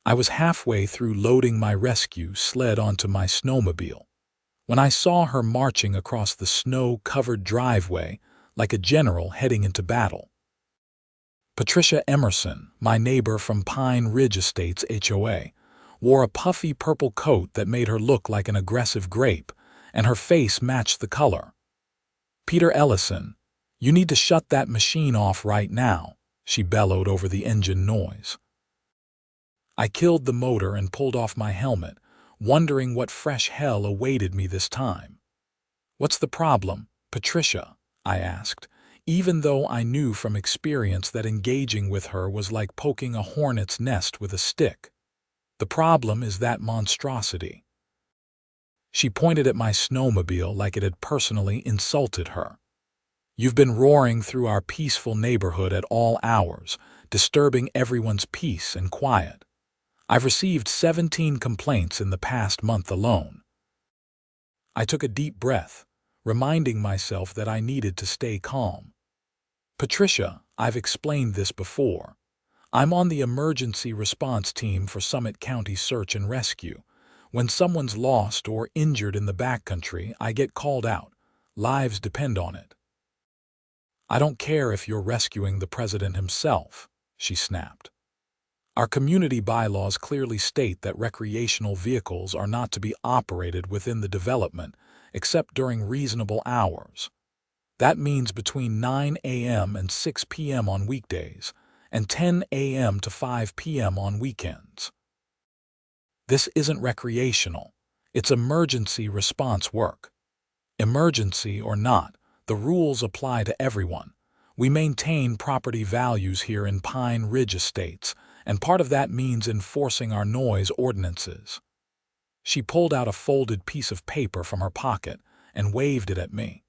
I was halfway through loading my rescue sled onto my snowmobile when I saw her marching across the snow-covered driveway like a general heading into battle. Patricia Emerson, my neighbor from Pine Ridge Estates HOA, wore a puffy purple coat that made her look like an aggressive grape, and her face matched the color. "Peter Ellison, you need to shut that machine off right now," she bellowed over the engine noise. I killed the motor and pulled off my helmet, wondering what fresh hell awaited me this time. "What's the problem, Patricia?" I asked, even though I knew from experience that engaging with her was like poking a hornet's nest with a stick. "The problem is that monstrosity." She pointed at my snowmobile like it had personally insulted her. "You've been roaring through our peaceful neighborhood at all hours, disturbing everyone's peace and quiet. I've received 17 complaints in the past month alone." I took a deep breath, reminding myself that I needed to stay calm. "Patricia, I've explained this before. I'm on the emergency response team for Summit County Search and Rescue. When someone's lost or injured in the backcountry, I get called out. Lives depend on it." "I don't care if you're rescuing the president himself," she snapped. "Our community bylaws clearly state that recreational vehicles are not to be operated within the development except during reasonable hours. That means between 9 a.m. and 6 p.m. on weekdays and 10 a.m. to 5 p.m. on weekends. This isn't recreational. It's emergency response work. Emergency or not, the rules apply to everyone. We maintain property values here in Pine Ridge Estates, and part of that means enforcing our noise ordinances." She pulled out a folded piece of paper from her pocket and waved it at me.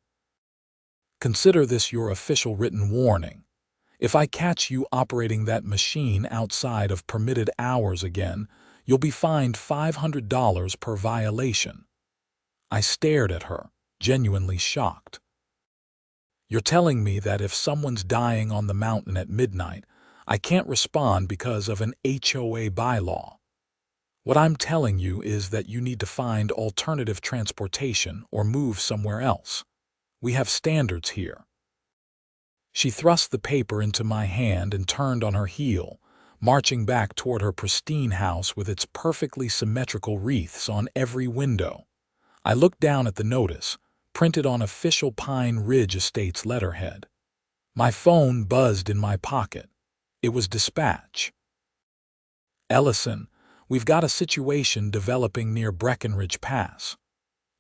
"Consider this your official written warning. If I catch you operating that machine outside of permitted hours again, you'll be fined $500 per violation." I stared at her, genuinely shocked. "You're telling me that if someone's dying on the mountain at midnight, I can't respond because of an HOA bylaw? What I'm telling you is that you need to find alternative transportation or move somewhere else. We have standards here." She thrust the paper into my hand and turned on her heel, marching back toward her pristine house with its perfectly symmetrical wreaths on every window. I looked down at the notice, printed on official Pine Ridge Estates letterhead. My phone buzzed in my pocket. It was dispatch. "Ellison, we've got a situation developing near Breckenridge Pass.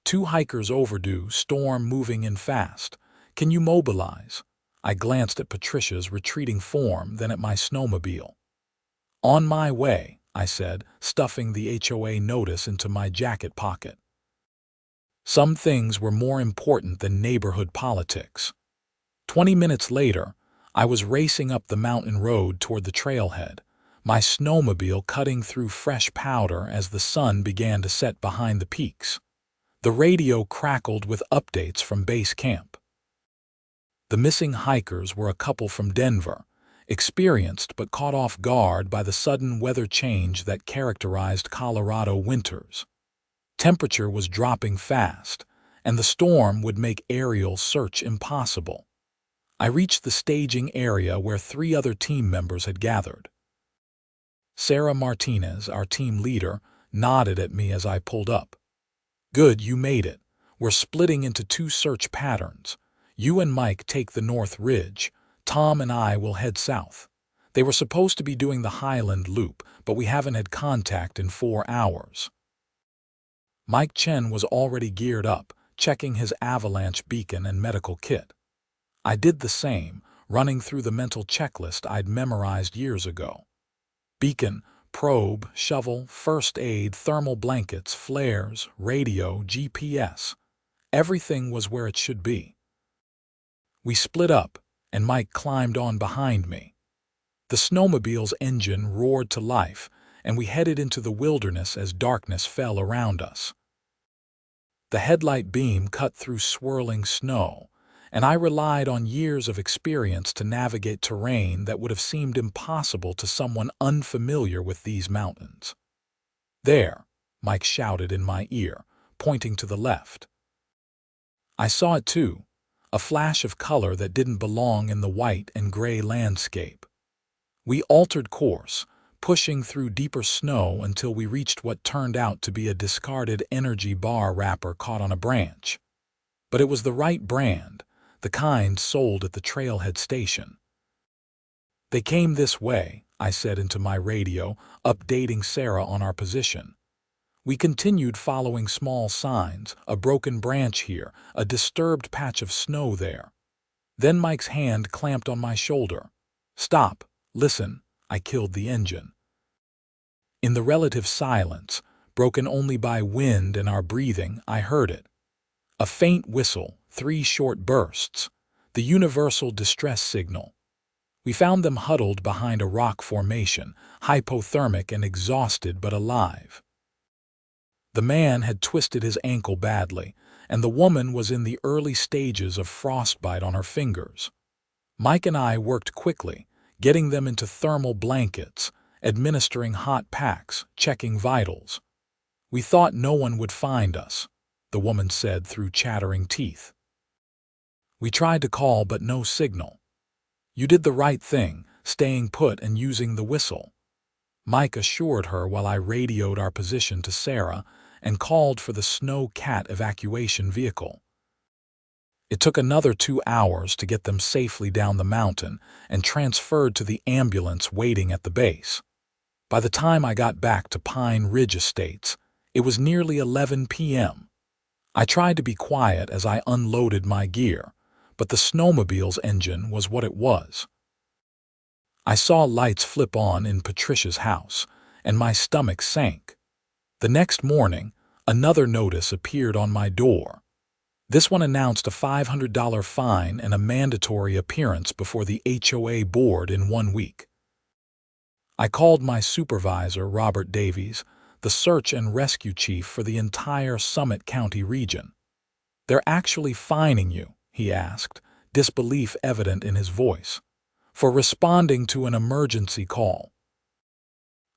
2 hikers overdue, storm moving in fast. Can you mobilize?" I glanced at Patricia's retreating form, then at my snowmobile. "On my way," I said, stuffing the HOA notice into my jacket pocket. Some things were more important than neighborhood politics. 20 minutes later, I was racing up the mountain road toward the trailhead, my snowmobile cutting through fresh powder as the sun began to set behind the peaks. The radio crackled with updates from base camp. The missing hikers were a couple from Denver, experienced but caught off guard by the sudden weather change that characterized Colorado winters. Temperature was dropping fast, and the storm would make aerial search impossible. I reached the staging area where 3 other team members had gathered. Sarah Martinez, our team leader, nodded at me as I pulled up. "Good, you made it. We're splitting into 2 search patterns. You and Mike take the North Ridge. Tom and I will head south. They were supposed to be doing the Highland Loop, but we haven't had contact in 4 hours." Mike Chen was already geared up, checking his avalanche beacon and medical kit. I did the same, running through the mental checklist I'd memorized years ago. Beacon, probe, shovel, first aid, thermal blankets, flares, radio, GPS. Everything was where it should be. We split up, and Mike climbed on behind me. The snowmobile's engine roared to life, and we headed into the wilderness as darkness fell around us. The headlight beam cut through swirling snow, and I relied on years of experience to navigate terrain that would have seemed impossible to someone unfamiliar with these mountains. "There," Mike shouted in my ear, pointing to the left. I saw it too, a flash of color that didn't belong in the white and gray landscape. We altered course, pushing through deeper snow until we reached what turned out to be a discarded energy bar wrapper caught on a branch. But it was the right brand, the kind sold at the trailhead station. "They came this way," I said into my radio, updating Sarah on our position. We continued following small signs, a broken branch here, a disturbed patch of snow there. Then Mike's hand clamped on my shoulder. "Stop, listen," I killed the engine. In the relative silence, broken only by wind and our breathing, I heard it. A faint whistle, 3 short bursts, the universal distress signal. We found them huddled behind a rock formation, hypothermic and exhausted but alive. The man had twisted his ankle badly, and the woman was in the early stages of frostbite on her fingers. Mike and I worked quickly, getting them into thermal blankets, administering hot packs, checking vitals. "We thought no one would find us," the woman said through chattering teeth. "We tried to call, but no signal." "You did the right thing, staying put and using the whistle," Mike assured her while I radioed our position to Sarah and called for the Snow Cat evacuation vehicle. It took another 2 hours to get them safely down the mountain and transferred to the ambulance waiting at the base. By the time I got back to Pine Ridge Estates, it was nearly 11 p.m. I tried to be quiet as I unloaded my gear, but the snowmobile's engine was what it was. I saw lights flip on in Patricia's house, and my stomach sank. The next morning, another notice appeared on my door. This one announced a $500 fine and a mandatory appearance before the HOA board in 1 week. I called my supervisor, Robert Davies, the search and rescue chief for the entire Summit County region. "They're actually fining you," he asked, disbelief evident in his voice, "for responding to an emergency call.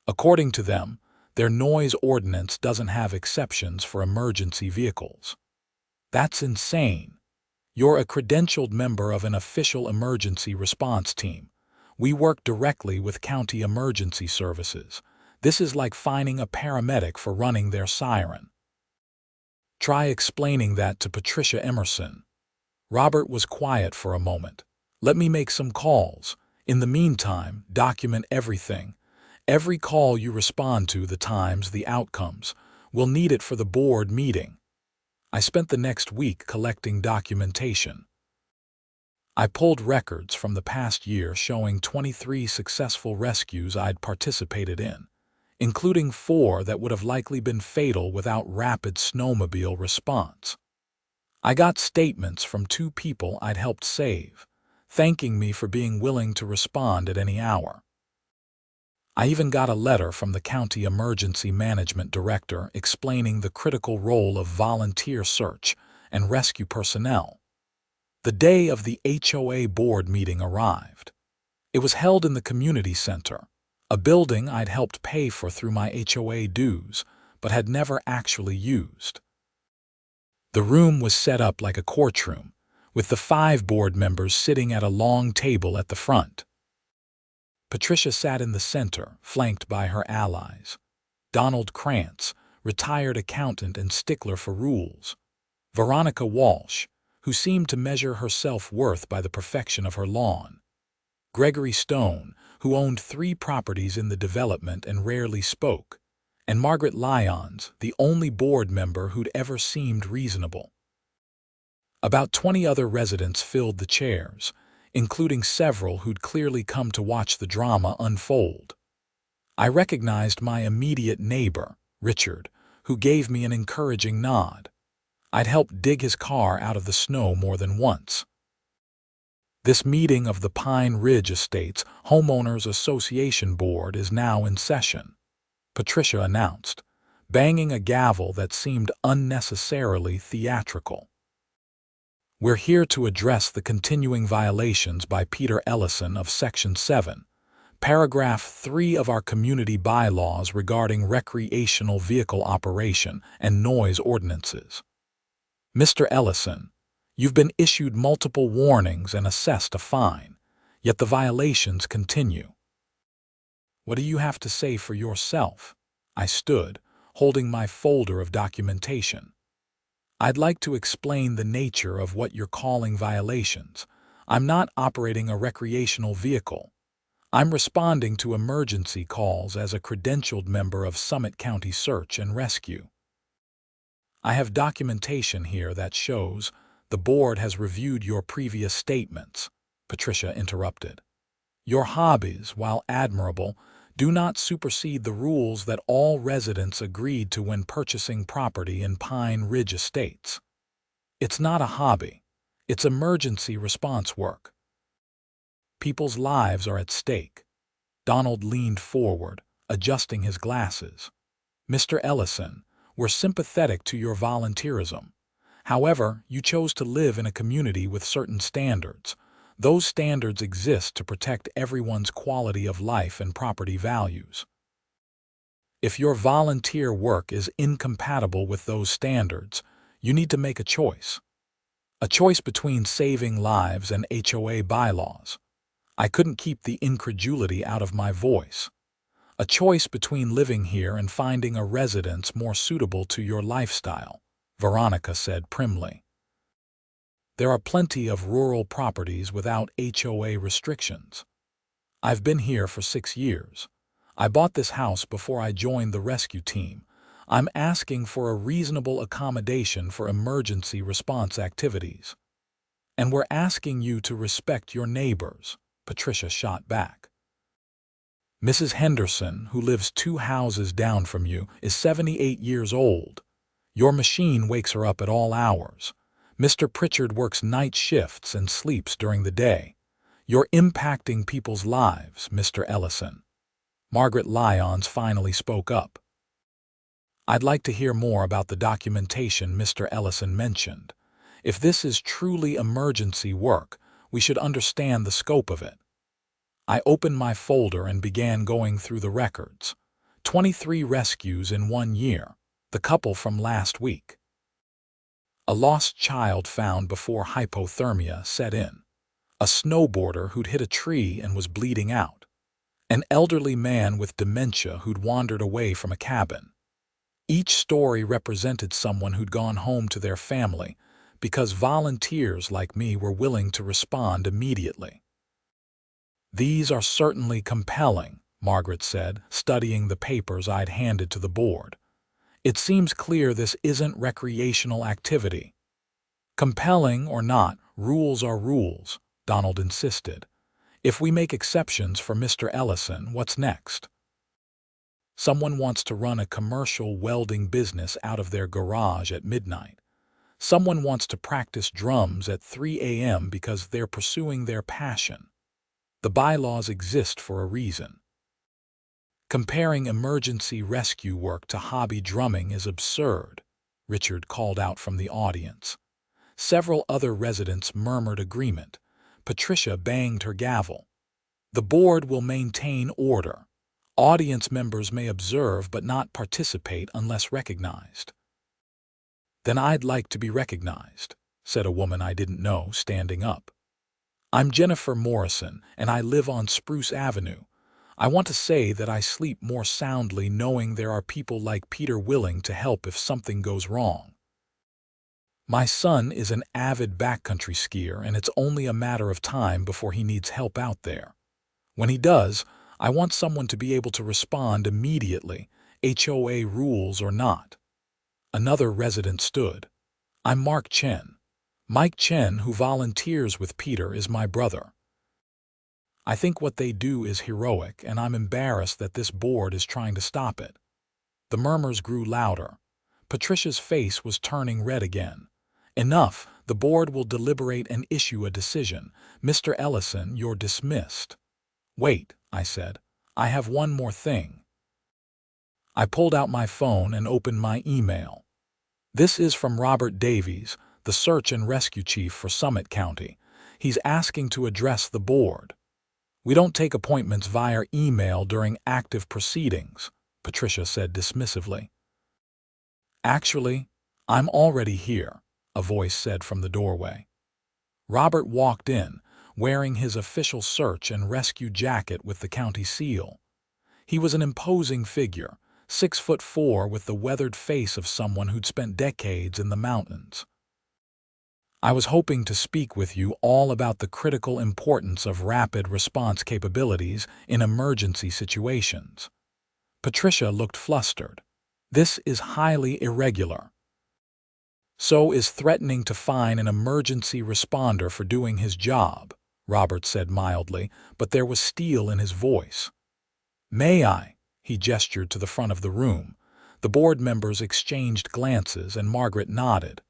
According to them, their noise ordinance doesn't have exceptions for emergency vehicles." "That's insane. You're a credentialed member of an official emergency response team. We work directly with county emergency services. This is like fining a paramedic for running their siren." Try explaining that to Patricia Emerson. Robert was quiet for a moment. "Let me make some calls. In the meantime, document everything. Every call you respond to, the times, the outcomes. We'll need it for the board meeting." I spent the next week collecting documentation. I pulled records from the past year showing 23 successful rescues I'd participated in, including 4 that would have likely been fatal without rapid snowmobile response. I got statements from 2 people I'd helped save, thanking me for being willing to respond at any hour. I even got a letter from the county emergency management director explaining the critical role of volunteer search and rescue personnel. The day of the HOA board meeting arrived. It was held in the community center, a building I'd helped pay for through my HOA dues, but had never actually used. The room was set up like a courtroom, with the 5 board members sitting at a long table at the front. Patricia sat in the center, flanked by her allies. Donald Krantz, retired accountant and stickler for rules. Veronica Walsh, who seemed to measure her self-worth by the perfection of her lawn. Gregory Stone, who owned 3 properties in the development and rarely spoke. And Margaret Lyons, the only board member who'd ever seemed reasonable. About 20 other residents filled the chairs, including several who'd clearly come to watch the drama unfold. I recognized my immediate neighbor, Richard, who gave me an encouraging nod. I'd helped dig his car out of the snow more than once. This meeting of the Pine Ridge Estates Homeowners Association Board is now in session, Patricia announced, banging a gavel that seemed unnecessarily theatrical. We're here to address the continuing violations by Peter Ellison of Section 7, Paragraph 3 of our community bylaws regarding recreational vehicle operation and noise ordinances. Mr. Ellison, you've been issued multiple warnings and assessed a fine, yet the violations continue. What do you have to say for yourself? I stood, holding my folder of documentation. I'd like to explain the nature of what you're calling violations. I'm not operating a recreational vehicle. I'm responding to emergency calls as a credentialed member of Summit County Search and Rescue. I have documentation here that shows the board has reviewed your previous statements, Patricia interrupted. Your hobbies, while admirable, do not supersede the rules that all residents agreed to when purchasing property in Pine Ridge Estates. It's not a hobby. It's emergency response work. People's lives are at stake. Donald leaned forward, adjusting his glasses. Mr. Ellison, we're sympathetic to your volunteerism. However, you chose to live in a community with certain standards. Those standards exist to protect everyone's quality of life and property values. If your volunteer work is incompatible with those standards, you need to make a choice. A choice between saving lives and HOA bylaws. I couldn't keep the incredulity out of my voice. A choice between living here and finding a residence more suitable to your lifestyle, Veronica said primly. There are plenty of rural properties without HOA restrictions. I've been here for 6 years. I bought this house before I joined the rescue team. I'm asking for a reasonable accommodation for emergency response activities. And we're asking you to respect your neighbors, Patricia shot back. Mrs. Henderson, who lives 2 houses down from you, is 78 years old. Your machine wakes her up at all hours. Mr. Pritchard works night shifts and sleeps during the day. You're impacting people's lives, Mr. Ellison. Margaret Lyons finally spoke up. I'd like to hear more about the documentation Mr. Ellison mentioned. If this is truly emergency work, we should understand the scope of it. I opened my folder and began going through the records. 23 rescues in 1 year, the couple from last week. A lost child found before hypothermia set in. A snowboarder who'd hit a tree and was bleeding out. An elderly man with dementia who'd wandered away from a cabin. Each story represented someone who'd gone home to their family because volunteers like me were willing to respond immediately. These are certainly compelling, Margaret said, studying the papers I'd handed to the board. It seems clear this isn't recreational activity. Compelling or not, rules are rules, Donald insisted. If we make exceptions for Mr. Ellison, what's next? Someone wants to run a commercial welding business out of their garage at midnight. Someone wants to practice drums at 3 a.m. because they're pursuing their passion. The bylaws exist for a reason. Comparing emergency rescue work to hobby drumming is absurd, Richard called out from the audience. Several other residents murmured agreement. Patricia banged her gavel. The board will maintain order. Audience members may observe but not participate unless recognized. Then I'd like to be recognized, said a woman I didn't know, standing up. I'm Jennifer Morrison, and I live on Spruce Avenue. I want to say that I sleep more soundly knowing there are people like Peter willing to help if something goes wrong. My son is an avid backcountry skier, and it's only a matter of time before he needs help out there. When he does, I want someone to be able to respond immediately, HOA rules or not. Another resident stood. I'm Mark Chen. Mike Chen, who volunteers with Peter, is my brother. I think what they do is heroic, and I'm embarrassed that this board is trying to stop it. The murmurs grew louder. Patricia's face was turning red again. Enough, the board will deliberate and issue a decision. Mr. Ellison, you're dismissed. Wait, I said. I have one more thing. I pulled out my phone and opened my email. This is from Robert Davies, the search and rescue chief for Summit County. He's asking to address the board. We don't take appointments via email during active proceedings, Patricia said dismissively. Actually, I'm already here, a voice said from the doorway. Robert walked in, wearing his official search and rescue jacket with the county seal. He was an imposing figure, 6'4", with the weathered face of someone who'd spent decades in the mountains. I was hoping to speak with you all about the critical importance of rapid response capabilities in emergency situations. Patricia looked flustered. This is highly irregular. So is threatening to fine an emergency responder for doing his job, Robert said mildly, but there was steel in his voice. May I? He gestured to the front of the room. The board members exchanged glances and Margaret nodded.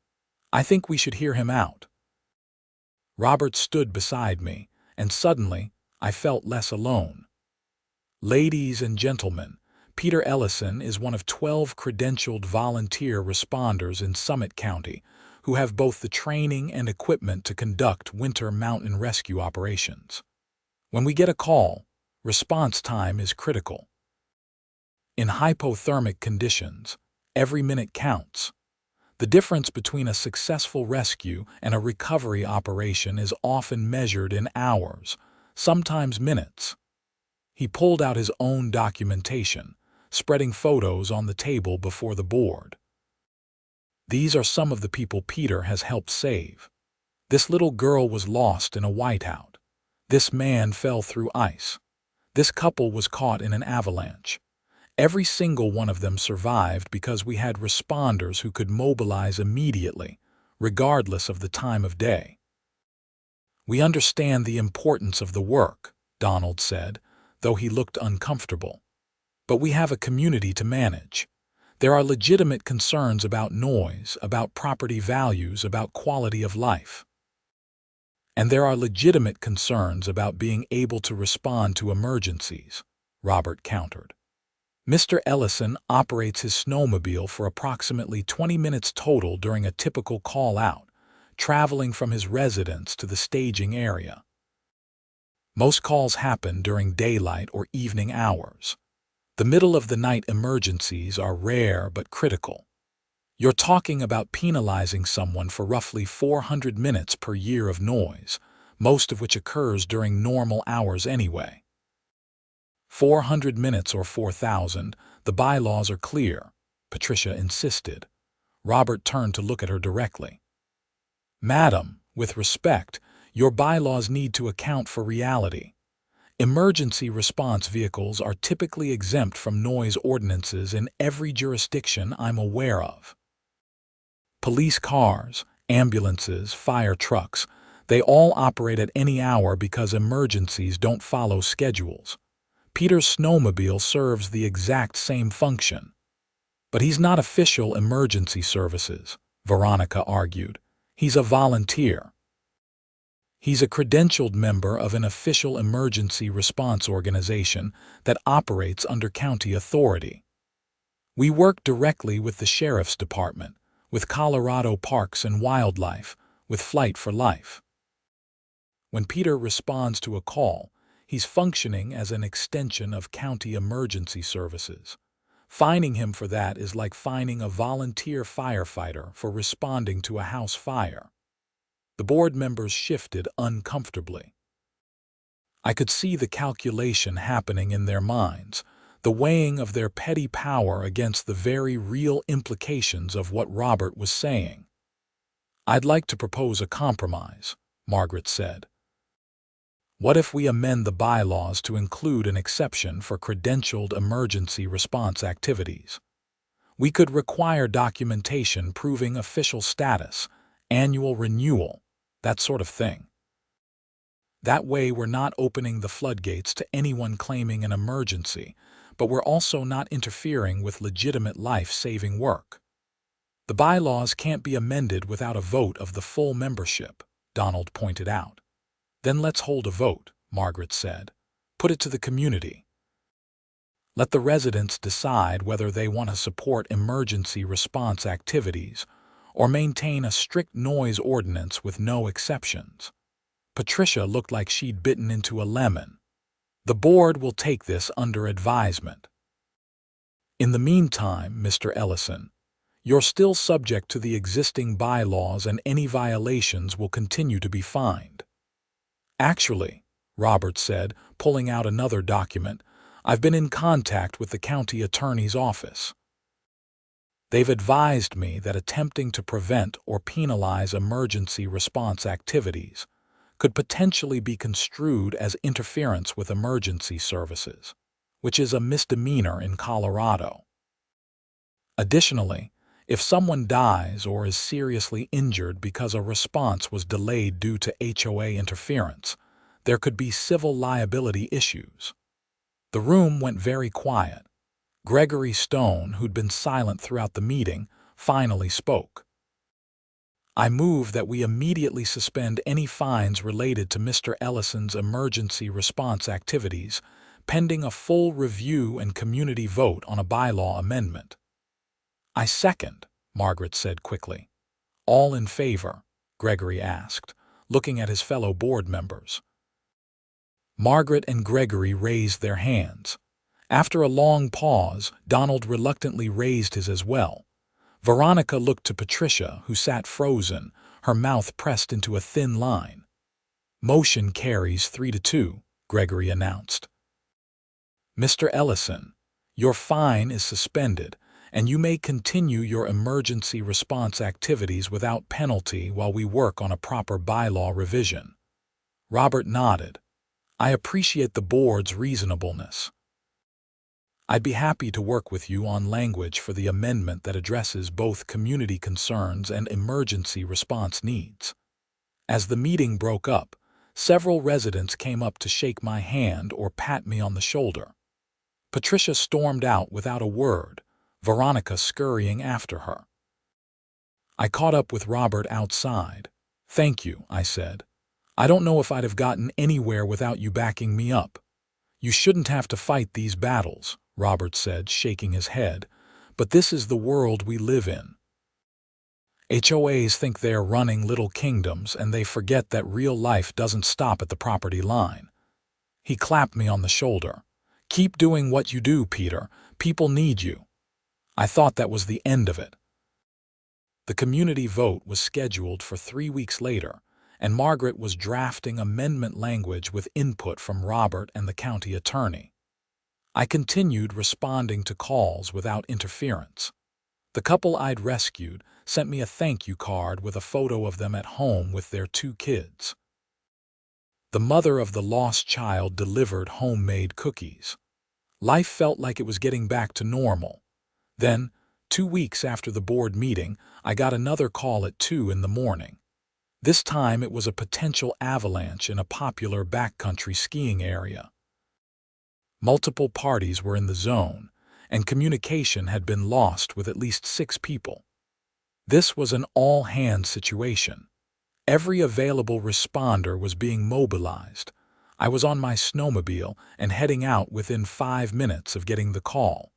I think we should hear him out. Robert stood beside me, and suddenly I felt less alone. Ladies and gentlemen, Peter Ellison is one of 12 credentialed volunteer responders in Summit County who have both the training and equipment to conduct winter mountain rescue operations. When we get a call, response time is critical. In hypothermic conditions, every minute counts. The difference between a successful rescue and a recovery operation is often measured in hours, sometimes minutes. He pulled out his own documentation, spreading photos on the table before the board. These are some of the people Peter has helped save. This little girl was lost in a whiteout. This man fell through ice. This couple was caught in an avalanche. Every single one of them survived because we had responders who could mobilize immediately, regardless of the time of day. We understand the importance of the work, Donald said, though he looked uncomfortable. But we have a community to manage. There are legitimate concerns about noise, about property values, about quality of life. And there are legitimate concerns about being able to respond to emergencies, Robert countered. Mr. Ellison operates his snowmobile for approximately 20 minutes total during a typical call-out, traveling from his residence to the staging area. Most calls happen during daylight or evening hours. The middle-of-the-night emergencies are rare but critical. You're talking about penalizing someone for roughly 400 minutes per year of noise, most of which occurs during normal hours anyway. 400 minutes or 4,000, the bylaws are clear, Patricia insisted. Robert turned to look at her directly. Madam, with respect, your bylaws need to account for reality. Emergency response vehicles are typically exempt from noise ordinances in every jurisdiction I'm aware of. Police cars, ambulances, fire trucks, they all operate at any hour because emergencies don't follow schedules. Peter's snowmobile serves the exact same function. But he's not official emergency services, Veronica argued. He's a volunteer. He's a credentialed member of an official emergency response organization that operates under county authority. We work directly with the Sheriff's Department, with Colorado Parks and Wildlife, with Flight for Life. When Peter responds to a call, he's functioning as an extension of county emergency services. Fining him for that is like fining a volunteer firefighter for responding to a house fire. The board members shifted uncomfortably. I could see the calculation happening in their minds, the weighing of their petty power against the very real implications of what Robert was saying. I'd like to propose a compromise, Margaret said. What if we amend the bylaws to include an exception for credentialed emergency response activities? We could require documentation proving official status, annual renewal, that sort of thing. That way we're not opening the floodgates to anyone claiming an emergency, but we're also not interfering with legitimate life-saving work. The bylaws can't be amended without a vote of the full membership, Donald pointed out. Then let's hold a vote, Margaret said. Put it to the community. Let the residents decide whether they want to support emergency response activities or maintain a strict noise ordinance with no exceptions. Patricia looked like she'd bitten into a lemon. The board will take this under advisement. In the meantime, Mr. Ellison, you're still subject to the existing bylaws and any violations will continue to be fined. Actually, Robert said, pulling out another document, I've been in contact with the county attorney's office. They've advised me that attempting to prevent or penalize emergency response activities could potentially be construed as interference with emergency services, which is a misdemeanor in Colorado. Additionally, if someone dies or is seriously injured because a response was delayed due to HOA interference, there could be civil liability issues. The room went very quiet. Gregory Stone, who'd been silent throughout the meeting, finally spoke. I move that we immediately suspend any fines related to Mr. Ellison's emergency response activities, pending a full review and community vote on a bylaw amendment. I second, Margaret said quickly. All in favor? Gregory asked, looking at his fellow board members. Margaret and Gregory raised their hands. After a long pause, Donald reluctantly raised his as well. Veronica looked to Patricia, who sat frozen, her mouth pressed into a thin line. Motion carries 3-2, Gregory announced. Mr. Ellison, your fine is suspended, and you may continue your emergency response activities without penalty while we work on a proper bylaw revision. Robert nodded. I appreciate the board's reasonableness. I'd be happy to work with you on language for the amendment that addresses both community concerns and emergency response needs. As the meeting broke up, several residents came up to shake my hand or pat me on the shoulder. Patricia stormed out without a word, Veronica scurrying after her. I caught up with Robert outside. Thank you, I said. I don't know if I'd have gotten anywhere without you backing me up. You shouldn't have to fight these battles, Robert said, shaking his head, but this is the world we live in. HOAs think they're running little kingdoms and they forget that real life doesn't stop at the property line. He clapped me on the shoulder. Keep doing what you do, Peter. People need you. I thought that was the end of it. The community vote was scheduled for 3 weeks later, and Margaret was drafting amendment language with input from Robert and the county attorney. I continued responding to calls without interference. The couple I'd rescued sent me a thank you card with a photo of them at home with their 2 kids. The mother of the lost child delivered homemade cookies. Life felt like it was getting back to normal. Then, 2 weeks after the board meeting, I got another call at 2 in the morning. This time it was a potential avalanche in a popular backcountry skiing area. Multiple parties were in the zone, and communication had been lost with at least 6 people. This was an all-hands situation. Every available responder was being mobilized. I was on my snowmobile and heading out within 5 minutes of getting the call.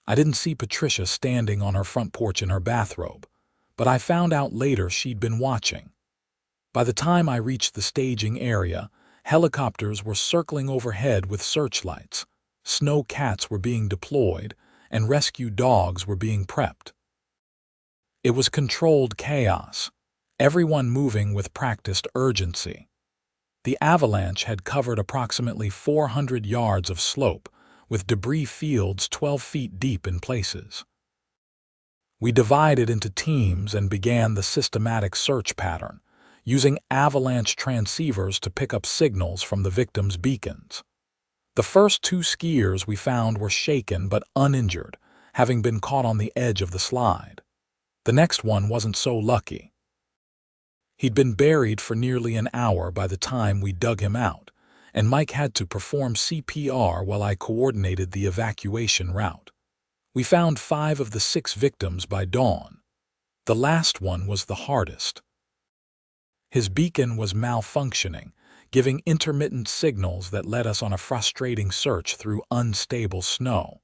I didn't see Patricia standing on her front porch in her bathrobe, but I found out later she'd been watching. By the time I reached the staging area, helicopters were circling overhead with searchlights, snow cats were being deployed, and rescue dogs were being prepped. It was controlled chaos, everyone moving with practiced urgency. The avalanche had covered approximately 400 yards of slope, with debris fields 12 feet deep in places. We divided into teams and began the systematic search pattern, using avalanche transceivers to pick up signals from the victims' beacons. The first 2 skiers we found were shaken but uninjured, having been caught on the edge of the slide. The next one wasn't so lucky. He'd been buried for nearly an hour by the time we dug him out, and Mike had to perform CPR while I coordinated the evacuation route. We found 5 of the 6 victims by dawn. The last one was the hardest. His beacon was malfunctioning, giving intermittent signals that led us on a frustrating search through unstable snow.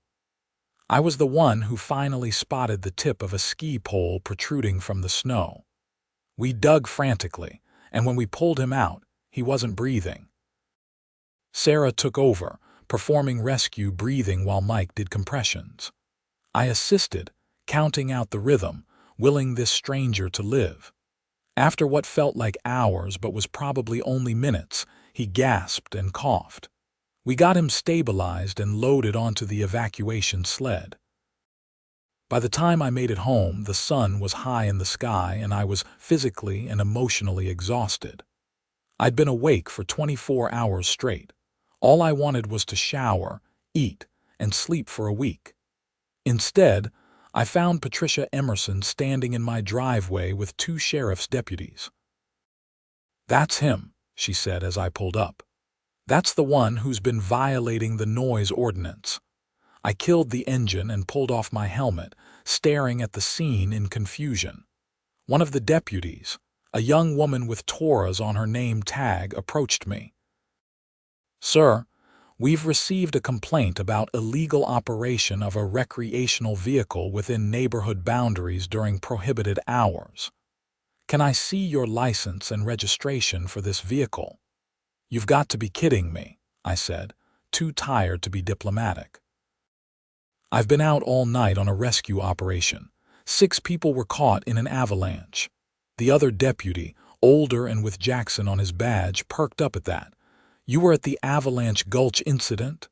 I was the one who finally spotted the tip of a ski pole protruding from the snow. We dug frantically, and when we pulled him out, he wasn't breathing. Sarah took over, performing rescue breathing while Mike did compressions. I assisted, counting out the rhythm, willing this stranger to live. After what felt like hours but was probably only minutes, he gasped and coughed. We got him stabilized and loaded onto the evacuation sled. By the time I made it home, the sun was high in the sky and I was physically and emotionally exhausted. I'd been awake for 24 hours straight. All I wanted was to shower, eat, and sleep for a week. Instead, I found Patricia Emerson standing in my driveway with 2 sheriff's deputies. "That's him," she said as I pulled up. "That's the one who's been violating the noise ordinance." I killed the engine and pulled off my helmet, staring at the scene in confusion. One of the deputies, a young woman with Torahs on her name tag, approached me. "Sir, we've received a complaint about illegal operation of a recreational vehicle within neighborhood boundaries during prohibited hours. Can I see your license and registration for this vehicle?" "You've got to be kidding me," I said, too tired to be diplomatic. "I've been out all night on a rescue operation. 6 people were caught in an avalanche." The other deputy, older and with Jackson on his badge, perked up at that. "You were at the Avalanche Gulch incident?"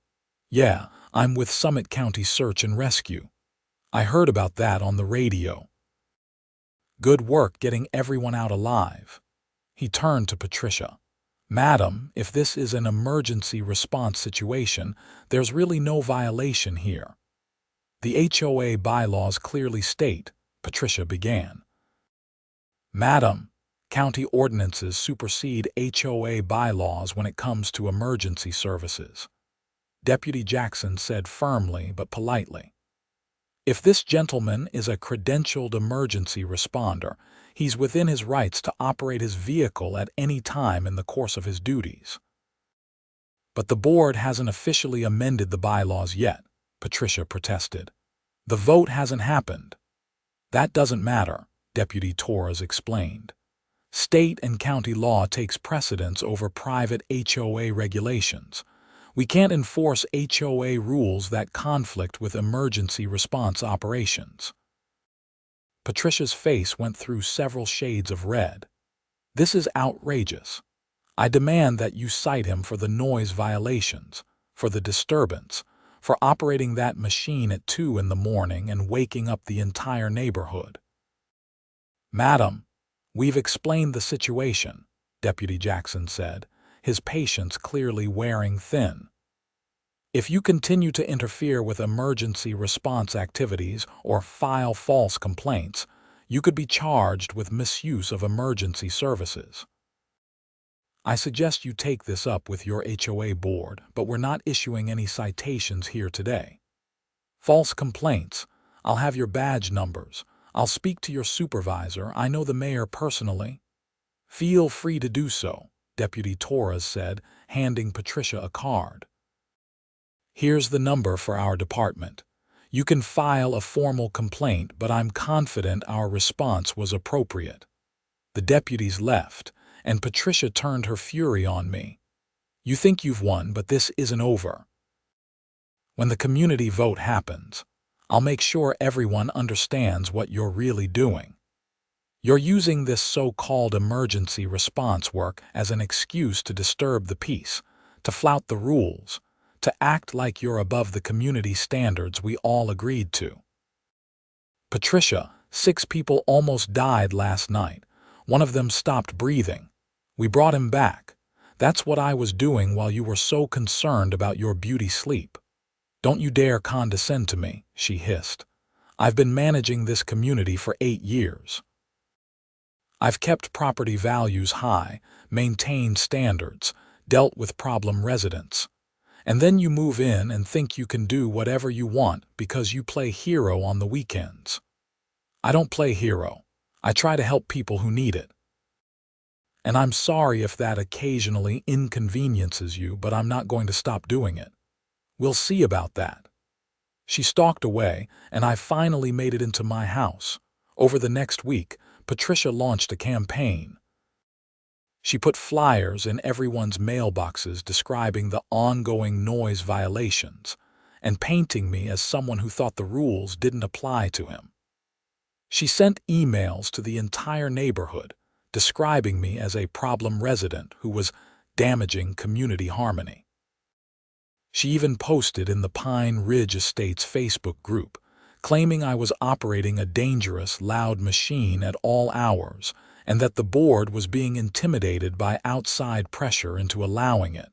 "Yeah, I'm with Summit County Search and Rescue. I heard about that on the radio." "Good work getting everyone out alive." He turned to Patricia. "Madam, if this is an emergency response situation, there's really no violation here." "The HOA bylaws clearly state," Patricia began. "Madam, county ordinances supersede HOA bylaws when it comes to emergency services," Deputy Jackson said firmly but politely. "If this gentleman is a credentialed emergency responder, he's within his rights to operate his vehicle at any time in the course of his duties." "But the board hasn't officially amended the bylaws yet," Patricia protested. "The vote hasn't happened." "That doesn't matter," Deputy Torres explained. "State and county law takes precedence over private HOA regulations. We can't enforce HOA rules that conflict with emergency response operations." Patricia's face went through several shades of red. "This is outrageous. I demand that you cite him for the noise violations, for the disturbance, for operating that machine at 2 in the morning and waking up the entire neighborhood." "Madam, we've explained the situation," Deputy Jackson said, his patience clearly wearing thin. "If you continue to interfere with emergency response activities or file false complaints, you could be charged with misuse of emergency services. I suggest you take this up with your HOA board, but we're not issuing any citations here today. False complaints, I'll have your badge numbers. I'll speak to your supervisor. I know the mayor personally." "Feel free to do so," Deputy Torres said, handing Patricia a card. "Here's the number for our department. You can file a formal complaint, but I'm confident our response was appropriate." The deputies left, and Patricia turned her fury on me. "You think you've won, but this isn't over. When the community vote happens, I'll make sure everyone understands what you're really doing. You're using this so-called emergency response work as an excuse to disturb the peace, to flout the rules, to act like you're above the community standards we all agreed to." "Patricia, 6 people almost died last night. One of them stopped breathing. We brought him back. That's what I was doing while you were so concerned about your beauty sleep. Don't you dare condescend to me," she hissed. "I've been managing this community for 8 years. I've kept property values high, maintained standards, dealt with problem residents. And then you move in and think you can do whatever you want because you play hero on the weekends. I don't play hero. I try to help people who need it. And I'm sorry if that occasionally inconveniences you, but I'm not going to stop doing it. We'll see about that." She stalked away, and I finally made it into my house. Over the next week, Patricia launched a campaign. She put flyers in everyone's mailboxes describing the ongoing noise violations and painting me as someone who thought the rules didn't apply to him. She sent emails to the entire neighborhood, describing me as a problem resident who was damaging community harmony. She even posted in the Pine Ridge Estates Facebook group, claiming I was operating a dangerous, loud machine at all hours and that the board was being intimidated by outside pressure into allowing it.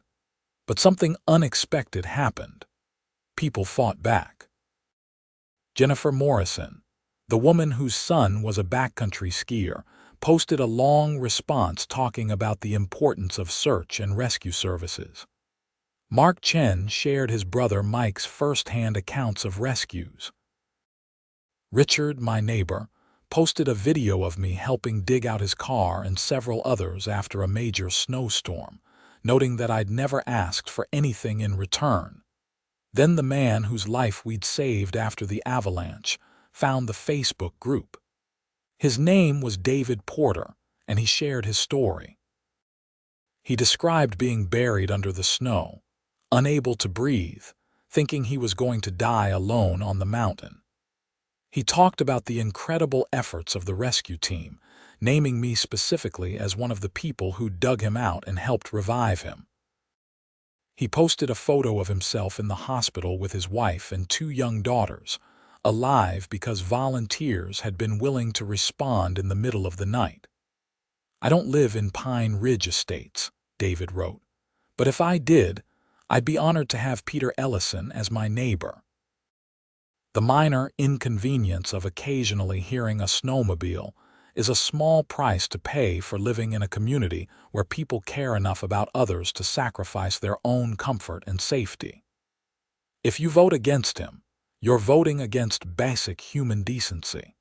But something unexpected happened. People fought back. Jennifer Morrison, the woman whose son was a backcountry skier, posted a long response talking about the importance of search and rescue services. Mark Chen shared his brother Mike's first-hand accounts of rescues. Richard, my neighbor, posted a video of me helping dig out his car and several others after a major snowstorm, noting that I'd never asked for anything in return. Then the man whose life we'd saved after the avalanche found the Facebook group. His name was David Porter, and he shared his story. He described being buried under the snow, unable to breathe, thinking he was going to die alone on the mountain. He talked about the incredible efforts of the rescue team, naming me specifically as one of the people who dug him out and helped revive him. He posted a photo of himself in the hospital with his wife and 2 young daughters, alive because volunteers had been willing to respond in the middle of the night. "I don't live in Pine Ridge Estates," David wrote, "but if I did, I'd be honored to have Peter Ellison as my neighbor." The minor inconvenience of occasionally hearing a snowmobile is a small price to pay for living in a community where people care enough about others to sacrifice their own comfort and safety. If you vote against him, you're voting against basic human decency.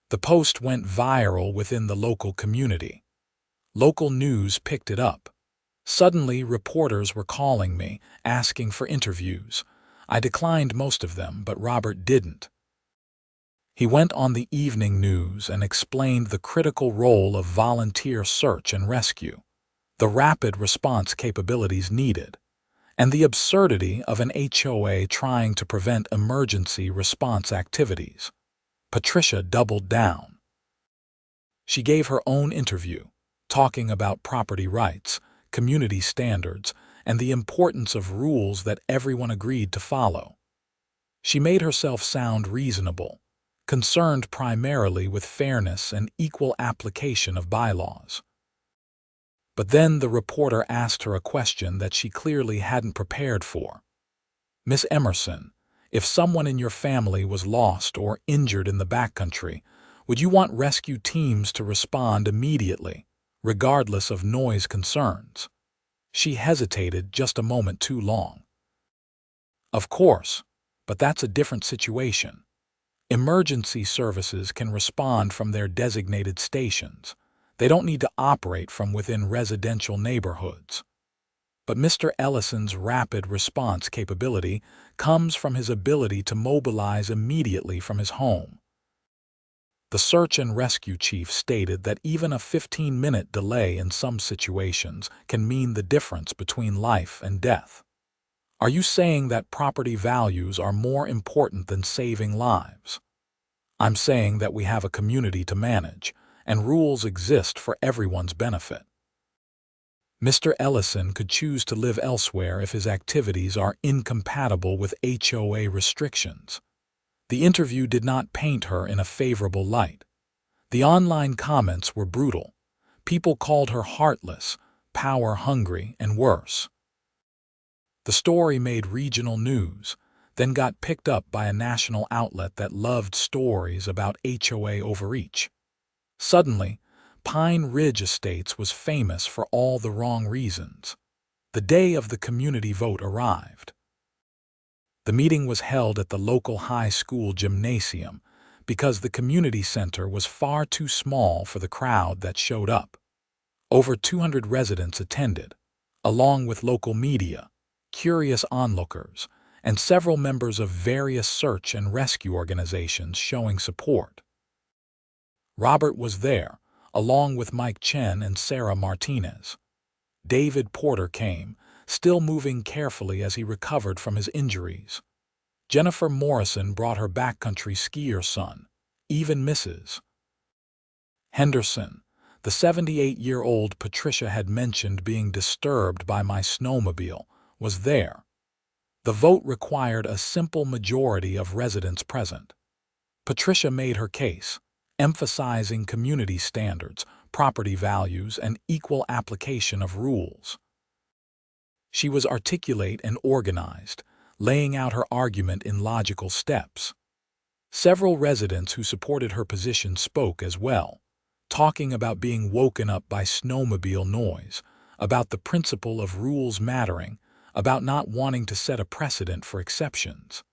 The post went viral within the local community. Local news picked it up. Suddenly, reporters were calling me, asking for interviews. I declined most of them, but Robert didn't. He went on the evening news and explained the critical role of volunteer search and rescue, the rapid response capabilities needed, and the absurdity of an HOA trying to prevent emergency response activities. Patricia doubled down. She gave her own interview, talking about property rights, community standards, and the importance of rules that everyone agreed to follow. She made herself sound reasonable, concerned primarily with fairness and equal application of bylaws. But then the reporter asked her a question that she clearly hadn't prepared for. "Miss Emerson, if someone in your family was lost or injured in the backcountry, would you want rescue teams to respond immediately, regardless of noise concerns?" She hesitated just a moment too long. "Of course, but that's a different situation. Emergency services can respond from their designated stations. They don't need to operate from within residential neighborhoods." But Mr. Ellison's rapid response capability comes from his ability to mobilize immediately from his home. The search and rescue chief stated that even a 15-minute delay in some situations can mean the difference between life and death. "Are you saying that property values are more important than saving lives?" "I'm saying that we have a community to manage, and rules exist for everyone's benefit." Mr. Ellison could choose to live elsewhere if his activities are incompatible with HOA restrictions. The interview did not paint her in a favorable light. The online comments were brutal. People called her heartless, power-hungry, and worse. The story made regional news, then got picked up by a national outlet that loved stories about HOA overreach. Suddenly, Pine Ridge Estates was famous for all the wrong reasons. The day of the community vote arrived. The meeting was held at the local high school gymnasium because the community center was far too small for the crowd that showed up. Over 200 residents attended, along with local media, curious onlookers, and several members of various search and rescue organizations showing support. Robert was there, along with Mike Chen and Sarah Martinez. David Porter came, still moving carefully as he recovered from his injuries. Jennifer Morrison brought her backcountry skier son, even Mrs. Henderson. The 78-year-old Patricia had mentioned being disturbed by my snowmobile, was there. The vote required a simple majority of residents present. Patricia made her case, emphasizing community standards, property values, and equal application of rules. She was articulate and organized, laying out her argument in logical steps. Several residents who supported her position spoke as well, talking about being woken up by snowmobile noise, about the principle of rules mattering, about not wanting to set a precedent for exceptions.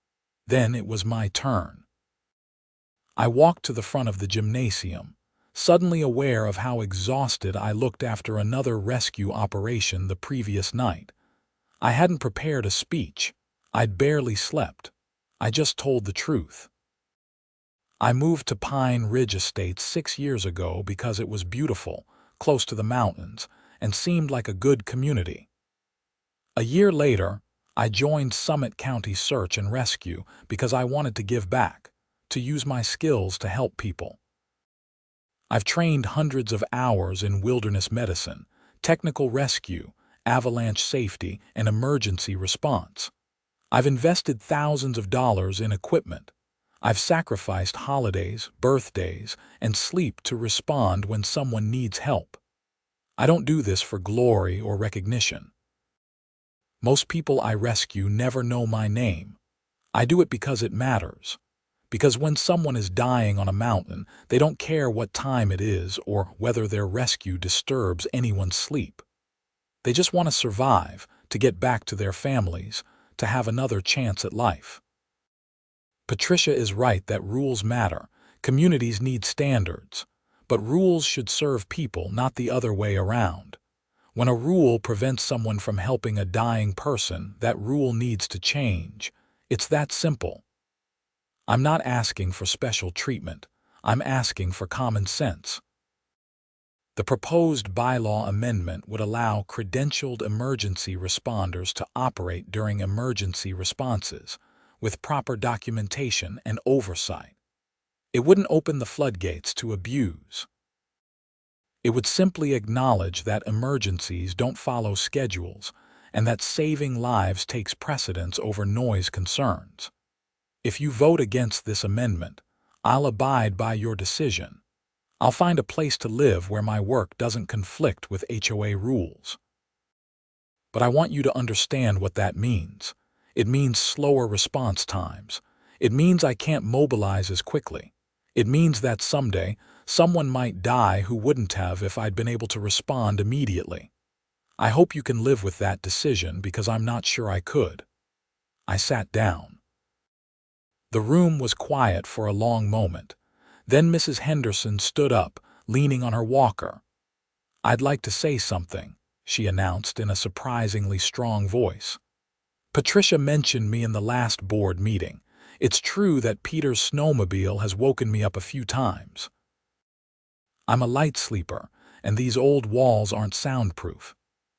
Then it was my turn. I walked to the front of the gymnasium, suddenly aware of how exhausted I looked after another rescue operation the previous night. I hadn't prepared a speech. I'd barely slept. I just told the truth. I moved to Pine Ridge Estates 6 years ago because it was beautiful, close to the mountains, and seemed like a good community. A year later, I joined Summit County Search and Rescue because I wanted to give back, to use my skills to help people. I've trained hundreds of hours in wilderness medicine, technical rescue, avalanche safety, and emergency response. I've invested thousands of dollars in equipment. I've sacrificed holidays, birthdays, and sleep to respond when someone needs help. I don't do this for glory or recognition. Most people I rescue never know my name. I do it because it matters. Because when someone is dying on a mountain, they don't care what time it is or whether their rescue disturbs anyone's sleep. They just want to survive, to get back to their families, to have another chance at life. Patricia is right that rules matter. Communities need standards. But rules should serve people, not the other way around. When a rule prevents someone from helping a dying person, that rule needs to change. It's that simple. I'm not asking for special treatment. I'm asking for common sense. The proposed bylaw amendment would allow credentialed emergency responders to operate during emergency responses, with proper documentation and oversight. It wouldn't open the floodgates to abuse. It would simply acknowledge that emergencies don't follow schedules and that saving lives takes precedence over noise concerns. If you vote against this amendment, I'll abide by your decision. I'll find a place to live where my work doesn't conflict with HOA rules. But I want you to understand what that means. It means slower response times. It means I can't mobilize as quickly. It means that someday, someone might die who wouldn't have if I'd been able to respond immediately. I hope you can live with that decision because I'm not sure I could. I sat down. The room was quiet for a long moment. Then Mrs. Henderson stood up, leaning on her walker. "I'd like to say something," she announced in a surprisingly strong voice. "Patricia mentioned me in the last board meeting. It's true that Peter's snowmobile has woken me up a few times. I'm a light sleeper, and these old walls aren't soundproof.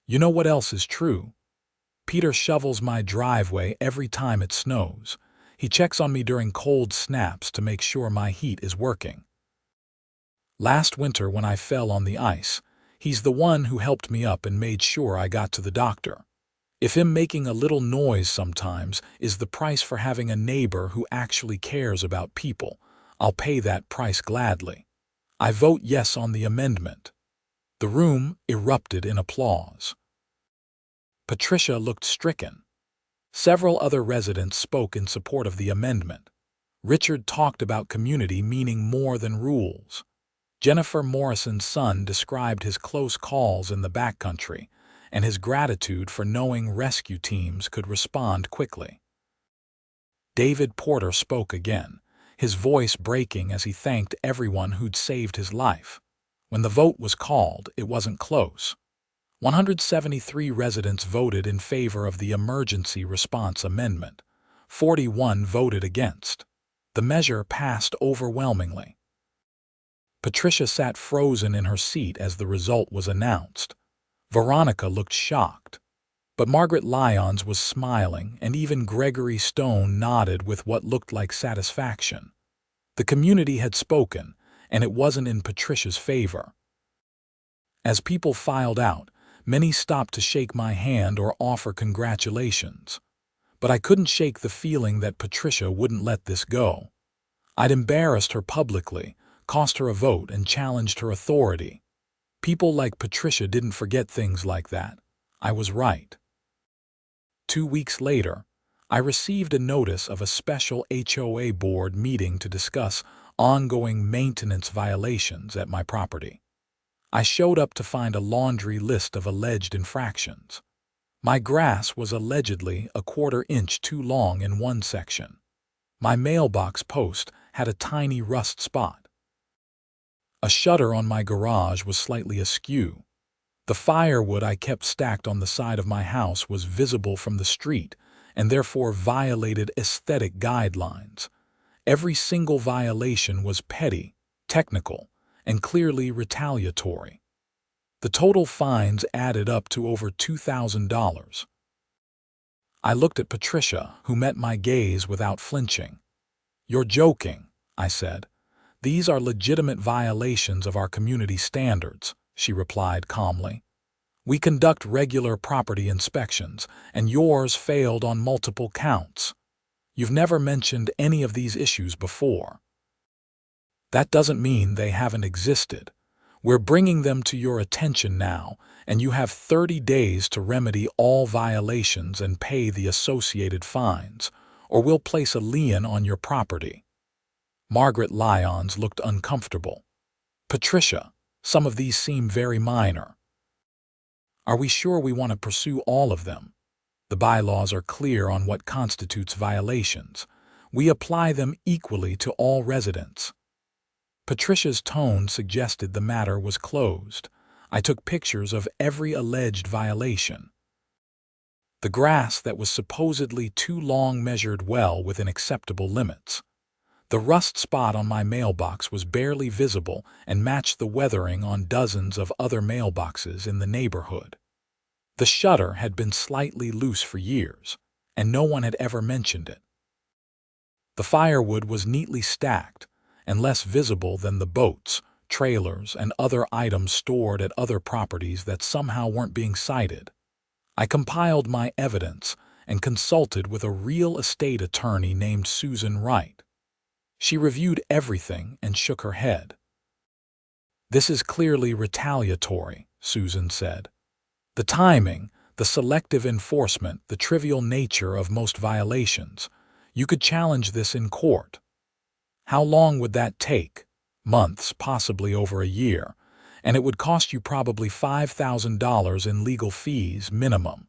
You know what else is true? Peter shovels my driveway every time it snows. He checks on me during cold snaps to make sure my heat is working. Last winter when I fell on the ice, he's the one who helped me up and made sure I got to the doctor. If him making a little noise sometimes is the price for having a neighbor who actually cares about people, I'll pay that price gladly. I vote yes on the amendment." The room erupted in applause. Patricia looked stricken. Several other residents spoke in support of the amendment. Richard talked about community meaning more than rules. Jennifer Morrison's son described his close calls in the backcountry and his gratitude for knowing rescue teams could respond quickly. David Porter spoke again, his voice breaking as he thanked everyone who'd saved his life. When the vote was called, it wasn't close. 173 residents voted in favor of the emergency response amendment, 41 voted against. The measure passed overwhelmingly. Patricia sat frozen in her seat as the result was announced. Veronica looked shocked. But Margaret Lyons was smiling, and even Gregory Stone nodded with what looked like satisfaction. The community had spoken, and it wasn't in Patricia's favor. As people filed out, many stopped to shake my hand or offer congratulations. But I couldn't shake the feeling that Patricia wouldn't let this go. I'd embarrassed her publicly, cost her a vote, and challenged her authority. People like Patricia didn't forget things like that. I was right. 2 weeks later, I received a notice of a special HOA board meeting to discuss ongoing maintenance violations at my property. I showed up to find a laundry list of alleged infractions. My grass was allegedly a 1/4 inch too long in one section. My mailbox post had a tiny rust spot. A shutter on my garage was slightly askew. The firewood I kept stacked on the side of my house was visible from the street and therefore violated aesthetic guidelines. Every single violation was petty, technical, and clearly retaliatory. The total fines added up to over $2,000. I looked at Patricia, who met my gaze without flinching. "You're joking," I said. "These are legitimate violations of our community standards," she replied calmly. "We conduct regular property inspections, and yours failed on multiple counts. You've never mentioned any of these issues before. That doesn't mean they haven't existed. We're bringing them to your attention now, and you have 30 days to remedy all violations and pay the associated fines, or we'll place a lien on your property." Margaret Lyons looked uncomfortable. "Patricia, some of these seem very minor. Are we sure we want to pursue all of them? The bylaws are clear on what constitutes violations. We apply them equally to all residents." Patricia's tone suggested the matter was closed. I took pictures of every alleged violation. The grass that was supposedly too long measured well within acceptable limits. The rust spot on my mailbox was barely visible and matched the weathering on dozens of other mailboxes in the neighborhood. The shutter had been slightly loose for years, and no one had ever mentioned it. The firewood was neatly stacked and less visible than the boats, trailers, and other items stored at other properties that somehow weren't being cited. I compiled my evidence and consulted with a real estate attorney named Susan Wright. She reviewed everything and shook her head. "This is clearly retaliatory," Susan said. "The timing, the selective enforcement, the trivial nature of most violations. You could challenge this in court. How long would that take? Months, possibly over a year, and it would cost you probably $5,000 in legal fees minimum.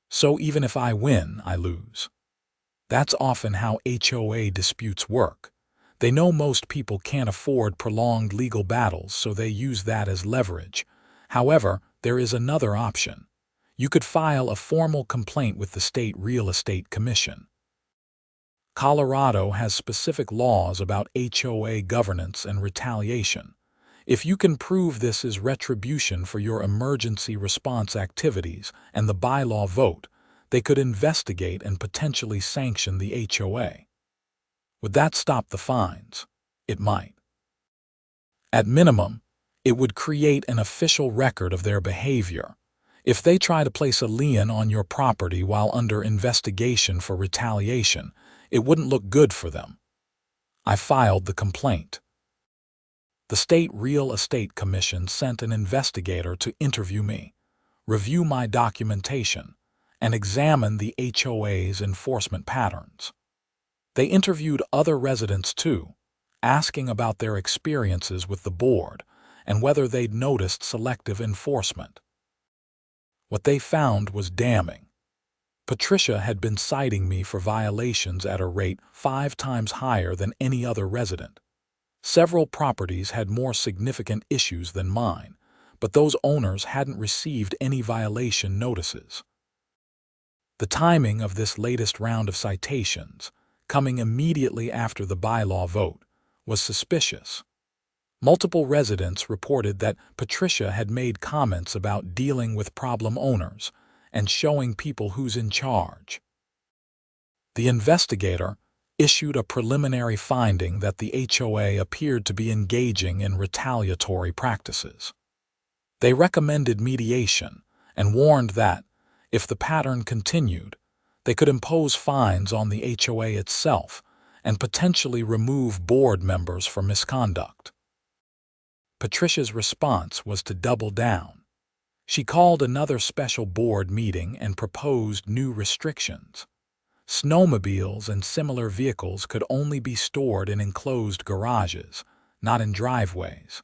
So even if I win, I lose." That's often how HOA disputes work. They know most people can't afford prolonged legal battles, so they use that as leverage. However, there is another option. You could file a formal complaint with the State Real Estate Commission. Colorado has specific laws about HOA governance and retaliation. If you can prove this is retribution for your emergency response activities and the bylaw vote, they could investigate and potentially sanction the HOA. Would that stop the fines? It might. At minimum, it would create an official record of their behavior. If they try to place a lien on your property while under investigation for retaliation, it wouldn't look good for them. I filed the complaint. The State Real Estate Commission sent an investigator to interview me, review my documentation, and examine the HOA's enforcement patterns. They interviewed other residents too, asking about their experiences with the board and whether they'd noticed selective enforcement. What they found was damning. Patricia had been citing me for violations at a rate 5 times higher than any other resident. Several properties had more significant issues than mine, but those owners hadn't received any violation notices. The timing of this latest round of citations, coming immediately after the bylaw vote, was suspicious. Multiple residents reported that Patricia had made comments about dealing with problem owners and showing people who's in charge. The investigator issued a preliminary finding that the HOA appeared to be engaging in retaliatory practices. They recommended mediation and warned that, if the pattern continued, they could impose fines on the HOA itself and potentially remove board members for misconduct. Patricia's response was to double down. She called another special board meeting and proposed new restrictions. Snowmobiles and similar vehicles could only be stored in enclosed garages, not in driveways.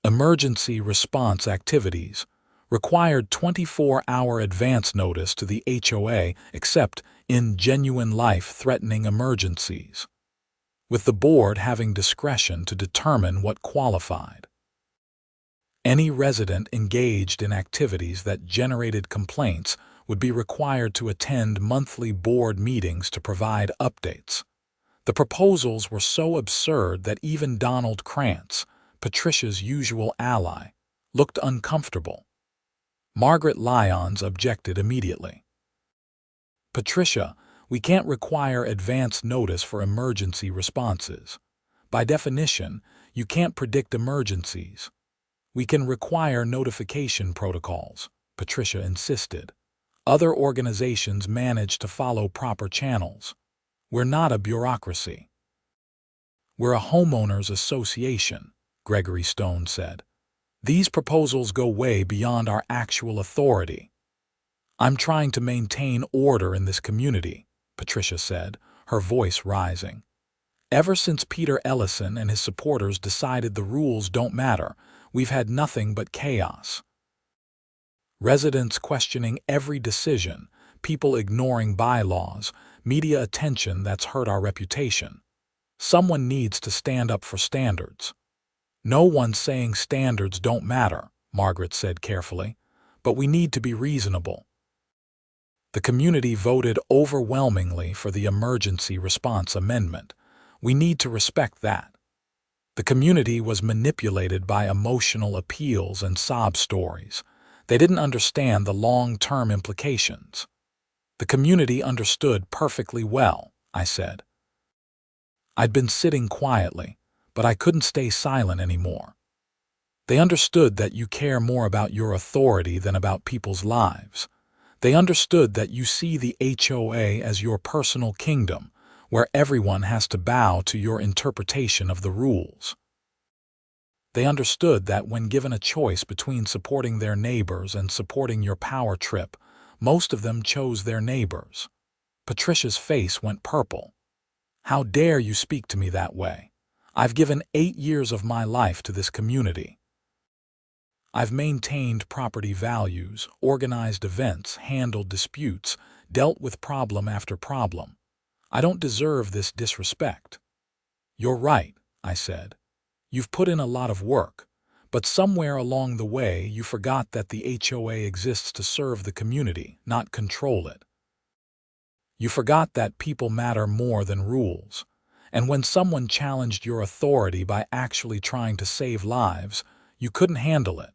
Emergency response activities required 24-hour advance notice to the HOA except in genuine life-threatening emergencies, with the board having discretion to determine what qualified. Any resident engaged in activities that generated complaints would be required to attend monthly board meetings to provide updates. The proposals were so absurd that even Donald Krantz, Patricia's usual ally, looked uncomfortable. Margaret Lyons objected immediately. "Patricia, we can't require advance notice for emergency responses. By definition, you can't predict emergencies. We can require notification protocols," Patricia insisted. "Other organizations manage to follow proper channels. We're not a bureaucracy." "We're a homeowners association," Gregory Stone said. "These proposals go way beyond our actual authority." "I'm trying to maintain order in this community," Patricia said, her voice rising. "Ever since Peter Ellison and his supporters decided the rules don't matter, we've had nothing but chaos. Residents questioning every decision, people ignoring bylaws, media attention that's hurt our reputation. Someone needs to stand up for standards." "No one's saying standards don't matter," Margaret said carefully, "but we need to be reasonable." The community voted overwhelmingly for the emergency response amendment. We need to respect that. The community was manipulated by emotional appeals and sob stories. They didn't understand the long-term implications. "The community understood perfectly well," I said. I'd been sitting quietly, but I couldn't stay silent anymore. "They understood that you care more about your authority than about people's lives. They understood that you see the HOA as your personal kingdom, where everyone has to bow to your interpretation of the rules. They understood that when given a choice between supporting their neighbors and supporting your power trip, most of them chose their neighbors." Patricia's face went purple. "How dare you speak to me that way? I've given 8 years of my life to this community. I've maintained property values, organized events, handled disputes, dealt with problem after problem. I don't deserve this disrespect." "You're right," I said. "You've put in a lot of work, but somewhere along the way you forgot that the HOA exists to serve the community, not control it. You forgot that people matter more than rules, and when someone challenged your authority by actually trying to save lives, you couldn't handle it."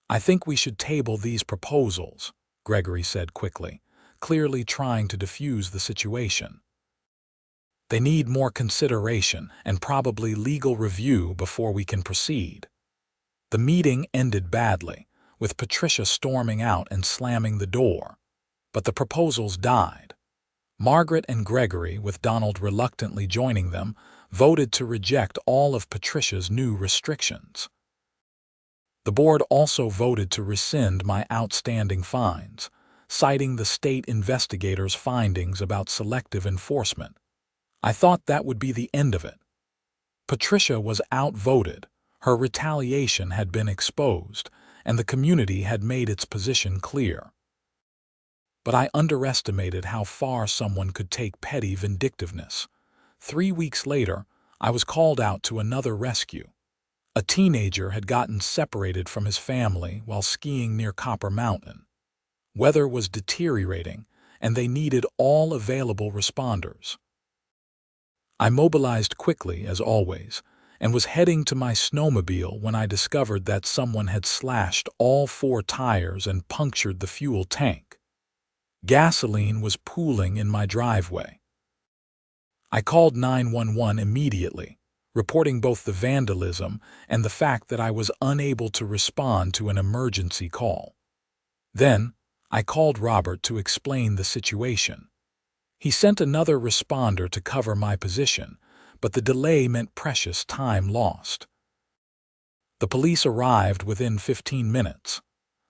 "I think we should table these proposals," Gregory said quickly, clearly trying to defuse the situation. "They need more consideration and probably legal review before we can proceed." The meeting ended badly, with Patricia storming out and slamming the door. But the proposals died. Margaret and Gregory, with Donald reluctantly joining them, voted to reject all of Patricia's new restrictions. The board also voted to rescind my outstanding fines, citing the state investigator's findings about selective enforcement. I thought that would be the end of it. Patricia was outvoted, her retaliation had been exposed, and the community had made its position clear. But I underestimated how far someone could take petty vindictiveness. 3 weeks later, I was called out to another rescue. A teenager had gotten separated from his family while skiing near Copper Mountain. Weather was deteriorating, and they needed all available responders. I mobilized quickly, as always, and was heading to my snowmobile when I discovered that someone had slashed all 4 tires and punctured the fuel tank. Gasoline was pooling in my driveway. I called 911 immediately, reporting both the vandalism and the fact that I was unable to respond to an emergency call. Then, I called Robert to explain the situation. He sent another responder to cover my position, but the delay meant precious time lost. The police arrived within 15 minutes.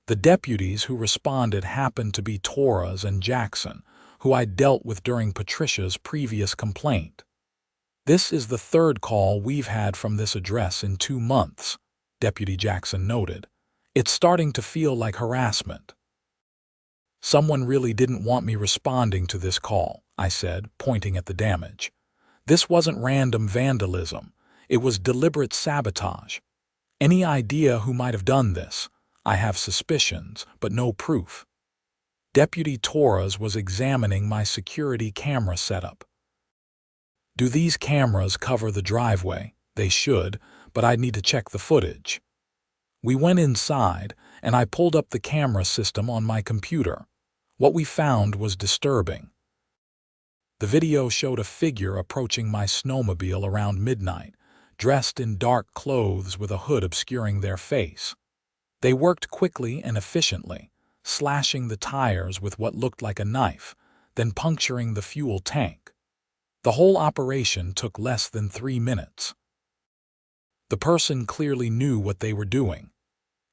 The deputies who responded happened to be Torres and Jackson, who I dealt with during Patricia's previous complaint. "This is the 3rd call we've had from this address in 2 months, Deputy Jackson noted. "It's starting to feel like harassment." "Someone really didn't want me responding to this call," I said, pointing at the damage. "This wasn't random vandalism. It was deliberate sabotage. Any idea who might have done this? I have suspicions, but no proof." Deputy Torres was examining my security camera setup. "Do these cameras cover the driveway?" "They should, but I'd need to check the footage." We went inside, and I pulled up the camera system on my computer. What we found was disturbing. The video showed a figure approaching my snowmobile around midnight, dressed in dark clothes with a hood obscuring their face. They worked quickly and efficiently, slashing the tires with what looked like a knife, then puncturing the fuel tank. The whole operation took less than 3 minutes. The person clearly knew what they were doing.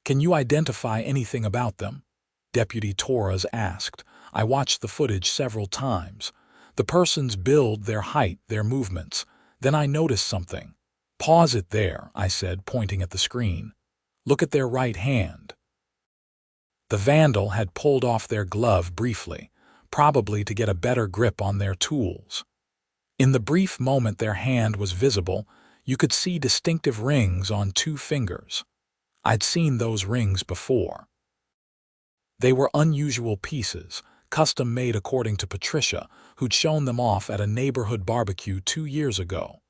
"Can you identify anything about them?" Deputy Torres asked. I watched the footage several times. The person's build, their height, their movements. Then I noticed something. "Pause it there," I said, pointing at the screen. "Look at their right hand." The vandal had pulled off their glove briefly, probably to get a better grip on their tools. In the brief moment their hand was visible, you could see distinctive rings on 2 fingers. I'd seen those rings before. They were unusual pieces, custom-made according to Patricia, who'd shown them off at a neighborhood barbecue 2 years ago.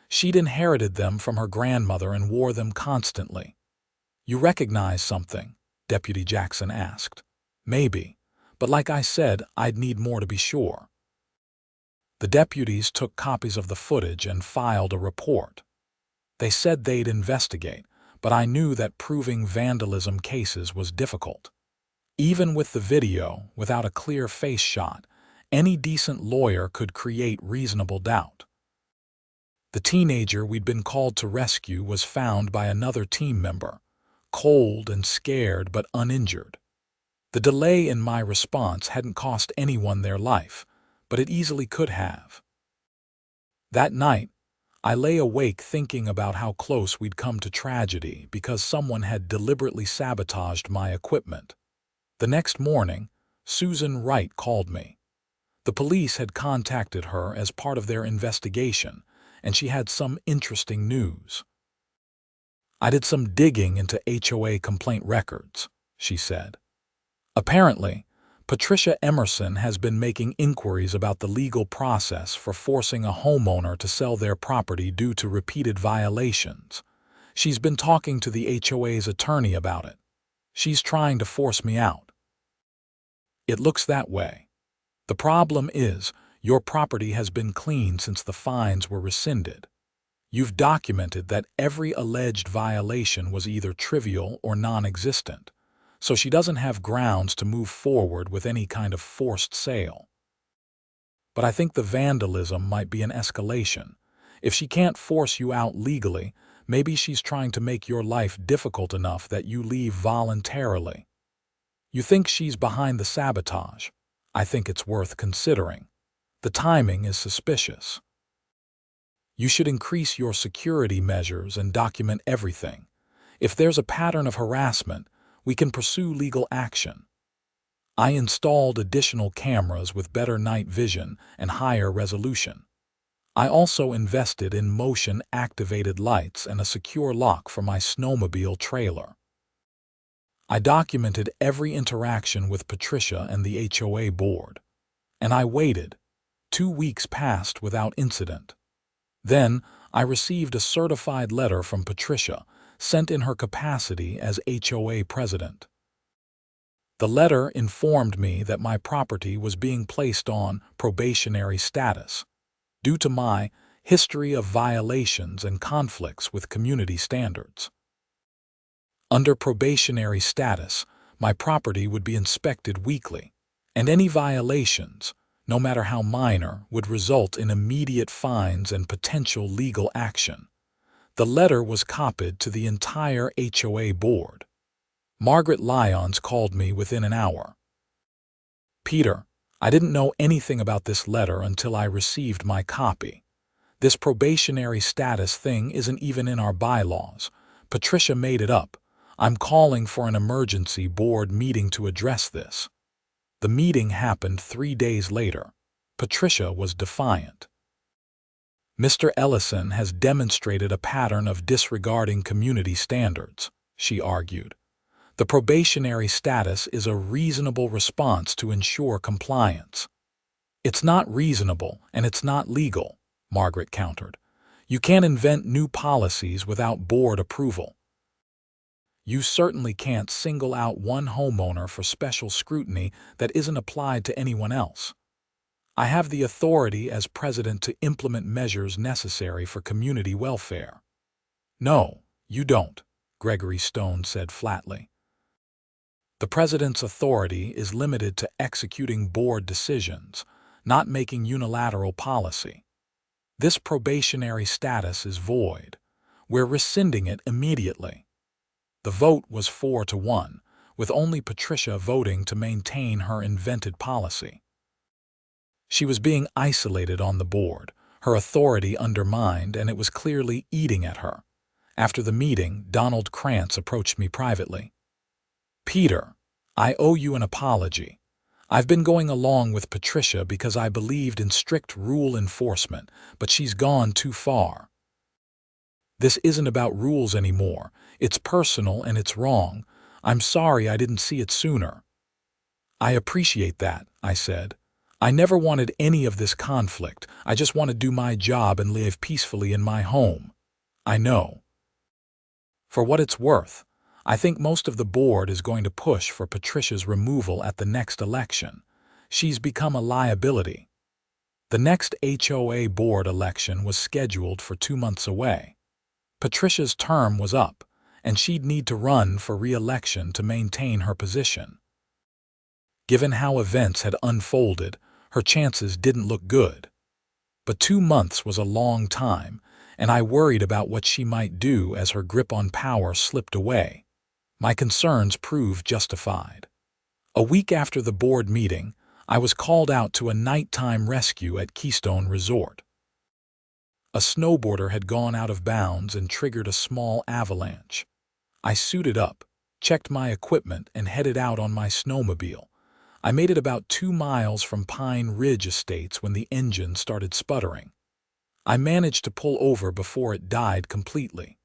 She'd inherited them from her grandmother and wore them constantly. "You recognize something?" Deputy Jackson asked. "Maybe, but like I said, I'd need more to be sure." The deputies took copies of the footage and filed a report. They said they'd investigate, but I knew that proving vandalism cases was difficult. Even with the video, without a clear face shot, any decent lawyer could create reasonable doubt. The teenager we'd been called to rescue was found by another team member, cold and scared but uninjured. The delay in my response hadn't cost anyone their life, but it easily could have. That night, I lay awake thinking about how close we'd come to tragedy because someone had deliberately sabotaged my equipment. The next morning, Susan Wright called me. The police had contacted her as part of their investigation, and she had some interesting news. "I did some digging into HOA complaint records," she said. "Apparently, Patricia Emerson has been making inquiries about the legal process for forcing a homeowner to sell their property due to repeated violations. She's been talking to the HOA's attorney about it. She's trying to force me out." "It looks that way. The problem is, your property has been clean since the fines were rescinded. You've documented that every alleged violation was either trivial or non-existent, so she doesn't have grounds to move forward with any kind of forced sale. But I think the vandalism might be an escalation. If she can't force you out legally, maybe she's trying to make your life difficult enough that you leave voluntarily. You think she's behind the sabotage? I think it's worth considering. The timing is suspicious. You should increase your security measures and document everything. If there's a pattern of harassment, we can pursue legal action." I installed additional cameras with better night vision and higher resolution. I also invested in motion-activated lights and a secure lock for my snowmobile trailer. I documented every interaction with Patricia and the HOA board. And I waited. 2 weeks passed without incident. Then, I received a certified letter from Patricia, sent in her capacity as HOA president. The letter informed me that my property was being placed on probationary status due to my history of violations and conflicts with community standards. Under probationary status, my property would be inspected weekly, and any violations, no matter how minor, would result in immediate fines and potential legal action. The letter was copied to the entire HOA board. Margaret Lyons called me within an hour. "Peter, I didn't know anything about this letter until I received my copy. This probationary status thing isn't even in our bylaws. Patricia made it up. I'm calling for an emergency board meeting to address this." The meeting happened 3 days later. Patricia was defiant. "Mr. Ellison has demonstrated a pattern of disregarding community standards," she argued. "The probationary status is a reasonable response to ensure compliance." "It's not reasonable and it's not legal," Margaret countered. "You can't invent new policies without board approval. You certainly can't single out one homeowner for special scrutiny that isn't applied to anyone else. I have the authority as president to implement measures necessary for community welfare." "No, you don't," Gregory Stone said flatly. "The president's authority is limited to executing board decisions, not making unilateral policy. This probationary status is void. We're rescinding it immediately." The vote was 4-1, with only Patricia voting to maintain her invented policy. She was being isolated on the board, her authority undermined, and it was clearly eating at her. After the meeting, Donald Krantz approached me privately. "Peter, I owe you an apology. I've been going along with Patricia because I believed in strict rule enforcement, but she's gone too far. This isn't about rules anymore. It's personal and it's wrong. I'm sorry I didn't see it sooner." "I appreciate that," I said. "I never wanted any of this conflict. I just want to do my job and live peacefully in my home." "I know." "For what it's worth, I think most of the board is going to push for Patricia's removal at the next election. She's become a liability." The next HOA board election was scheduled for 2 months away. Patricia's term was up, and she'd need to run for re-election to maintain her position. Given how events had unfolded, her chances didn't look good. But 2 months was a long time, and I worried about what she might do as her grip on power slipped away. My concerns proved justified. A week after the board meeting, I was called out to a nighttime rescue at Keystone Resort. A snowboarder had gone out of bounds and triggered a small avalanche. I suited up, checked my equipment, and headed out on my snowmobile. I made it about 2 miles from Pine Ridge Estates when the engine started sputtering. I managed to pull over before it died completely.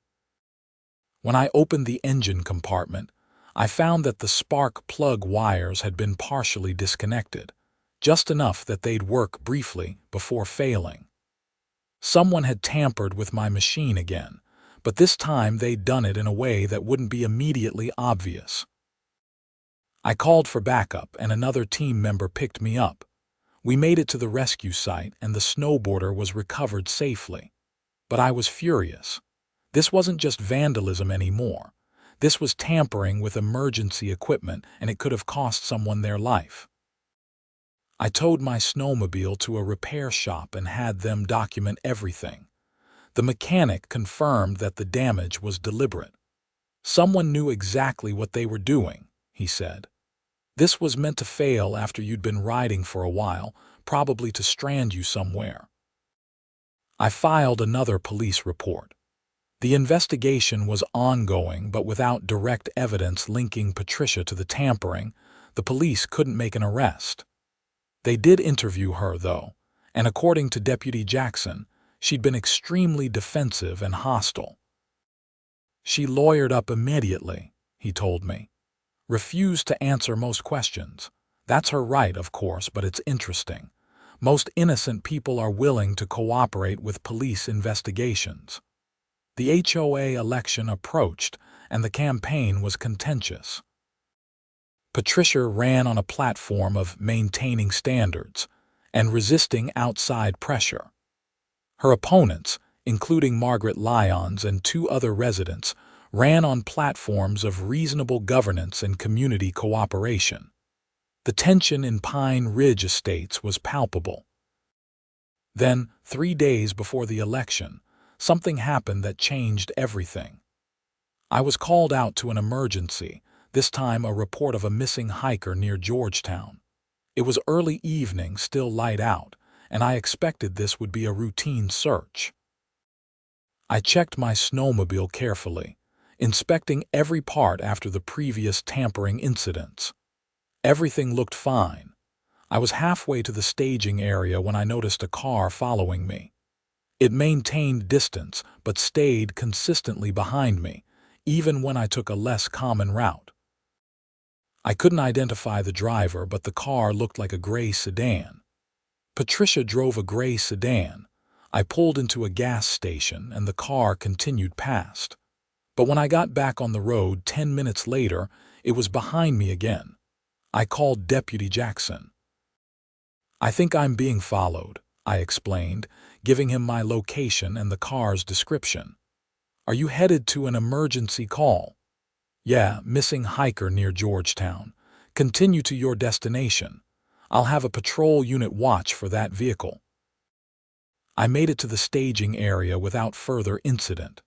When I opened the engine compartment, I found that the spark plug wires had been partially disconnected, just enough that they'd work briefly before failing. Someone had tampered with my machine again, but this time they'd done it in a way that wouldn't be immediately obvious. I called for backup and another team member picked me up. We made it to the rescue site and the snowboarder was recovered safely. But I was furious. This wasn't just vandalism anymore. This was tampering with emergency equipment, and it could have cost someone their life. I towed my snowmobile to a repair shop and had them document everything. The mechanic confirmed that the damage was deliberate. "Someone knew exactly what they were doing," he said. "This was meant to fail after you'd been riding for a while, probably to strand you somewhere." I filed another police report. The investigation was ongoing, but without direct evidence linking Patricia to the tampering, the police couldn't make an arrest. They did interview her, though, and according to Deputy Jackson, she'd been extremely defensive and hostile. "She lawyered up immediately," he told me. refused to answer most questions. That's her right, of course, but it's interesting. Most innocent people are willing to cooperate with police investigations. The HOA election approached, and the campaign was contentious. Patricia ran on a platform of maintaining standards and resisting outside pressure. Her opponents, including Margaret Lyons and 2 other residents, ran on platforms of reasonable governance and community cooperation. The tension in Pine Ridge Estates was palpable. Then, 3 days before the election, something happened that changed everything. I was called out to an emergency, this time a report of a missing hiker near Georgetown. It was early evening, still light out, and I expected this would be a routine search. I checked my snowmobile carefully, inspecting every part after the previous tampering incidents. Everything looked fine. I was halfway to the staging area when I noticed a car following me. It maintained distance, but stayed consistently behind me, even when I took a less common route. I couldn't identify the driver, but the car looked like a gray sedan. Patricia drove a gray sedan. I pulled into a gas station, and the car continued past. But when I got back on the road 10 minutes later, it was behind me again. I called Deputy Jackson. "I think I'm being followed," I explained, giving him my location and the car's description. "Are you headed to an emergency call?" "Yeah, missing hiker near Georgetown. Continue to your destination. I'll have a patrol unit watch for that vehicle." I made it to the staging area without further incident.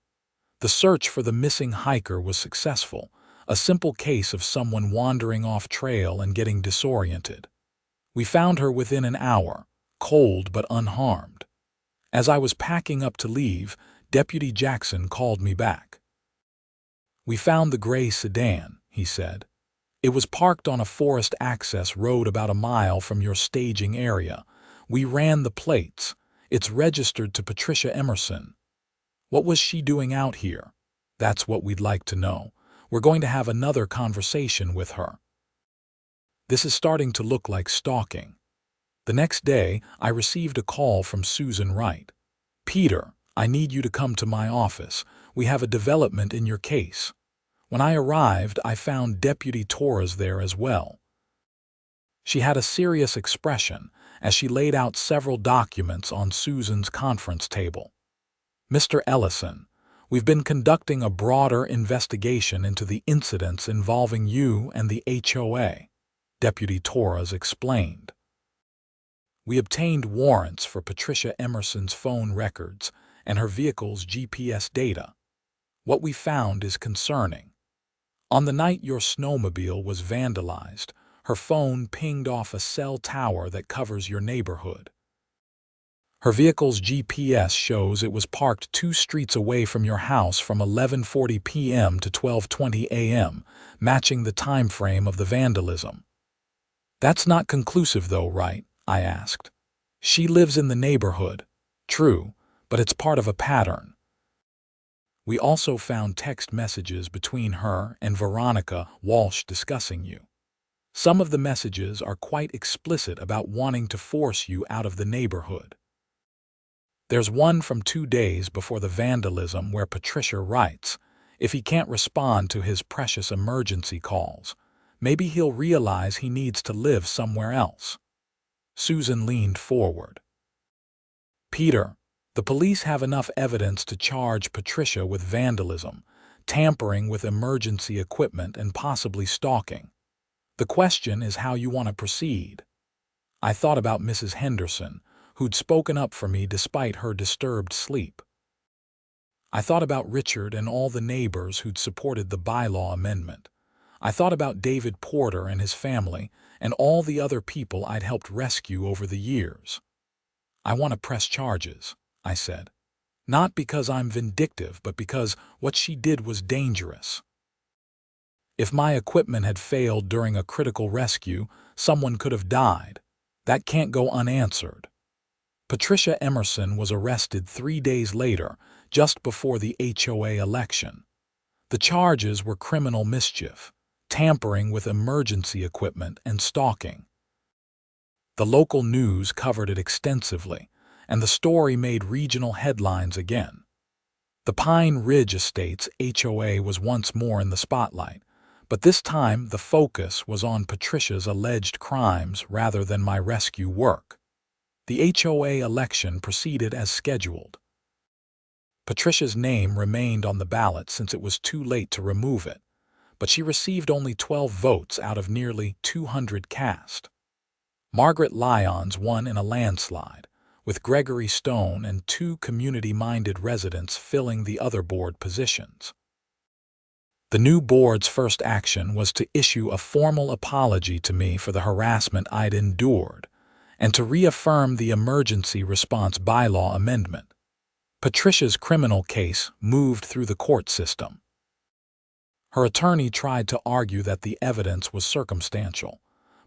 The search for the missing hiker was successful, a simple case of someone wandering off trail and getting disoriented. We found her within an hour, cold but unharmed. As I was packing up to leave, Deputy Jackson called me back. "We found the gray sedan," he said. "It was parked on a forest access road about a mile from your staging area. We ran the plates. It's registered to Patricia Emerson." "What was she doing out here?" "That's what we'd like to know. We're going to have another conversation with her." This is starting to look like stalking. The next day, I received a call from Susan Wright. "Peter, I need you to come to my office. We have a development in your case." When I arrived, I found Deputy Torres there as well. She had a serious expression as she laid out several documents on Susan's conference table. "Mr. Ellison, we've been conducting a broader investigation into the incidents involving you and the HOA," Deputy Torres explained. "We obtained warrants for Patricia Emerson's phone records and her vehicle's GPS data. What we found is concerning. On the night your snowmobile was vandalized, her phone pinged off a cell tower that covers your neighborhood. Her vehicle's GPS shows it was parked 2 streets away from your house from 11:40 p.m. to 12:20 a.m., matching the time frame of the vandalism." "That's not conclusive though, right?" I asked. "She lives in the neighborhood." "True, but it's part of a pattern." "We also found text messages between her and Veronica Walsh discussing you. Some of the messages are quite explicit about wanting to force you out of the neighborhood. There's one from 2 days before the vandalism where Patricia writes, 'If he can't respond to his precious emergency calls, maybe he'll realize he needs to live somewhere else.'" Susan leaned forward. "Peter, the police have enough evidence to charge Patricia with vandalism, tampering with emergency equipment, and possibly stalking. The question is how you want to proceed." I thought about Mrs. Henderson, who'd spoken up for me despite her disturbed sleep. I thought about Richard and all the neighbors who'd supported the bylaw amendment. I thought about David Porter and his family and all the other people I'd helped rescue over the years. "I want to press charges," I said. "Not because I'm vindictive, but because what she did was dangerous. If my equipment had failed during a critical rescue, someone could have died. That can't go unanswered." Patricia Emerson was arrested 3 days later, just before the HOA election. The charges were criminal mischief, tampering with emergency equipment, and stalking. The local news covered it extensively, and the story made regional headlines again. The Pine Ridge Estates HOA was once more in the spotlight, but this time the focus was on Patricia's alleged crimes rather than my rescue work. The HOA election proceeded as scheduled. Patricia's name remained on the ballot since it was too late to remove it, but she received only 12 votes out of nearly 200 cast. Margaret Lyons won in a landslide, with Gregory Stone and 2 community-minded residents filling the other board positions. The new board's first action was to issue a formal apology to me for the harassment I'd endured, and to reaffirm the emergency response bylaw amendment. Patricia's criminal case moved through the court system. Her attorney tried to argue that the evidence was circumstantial,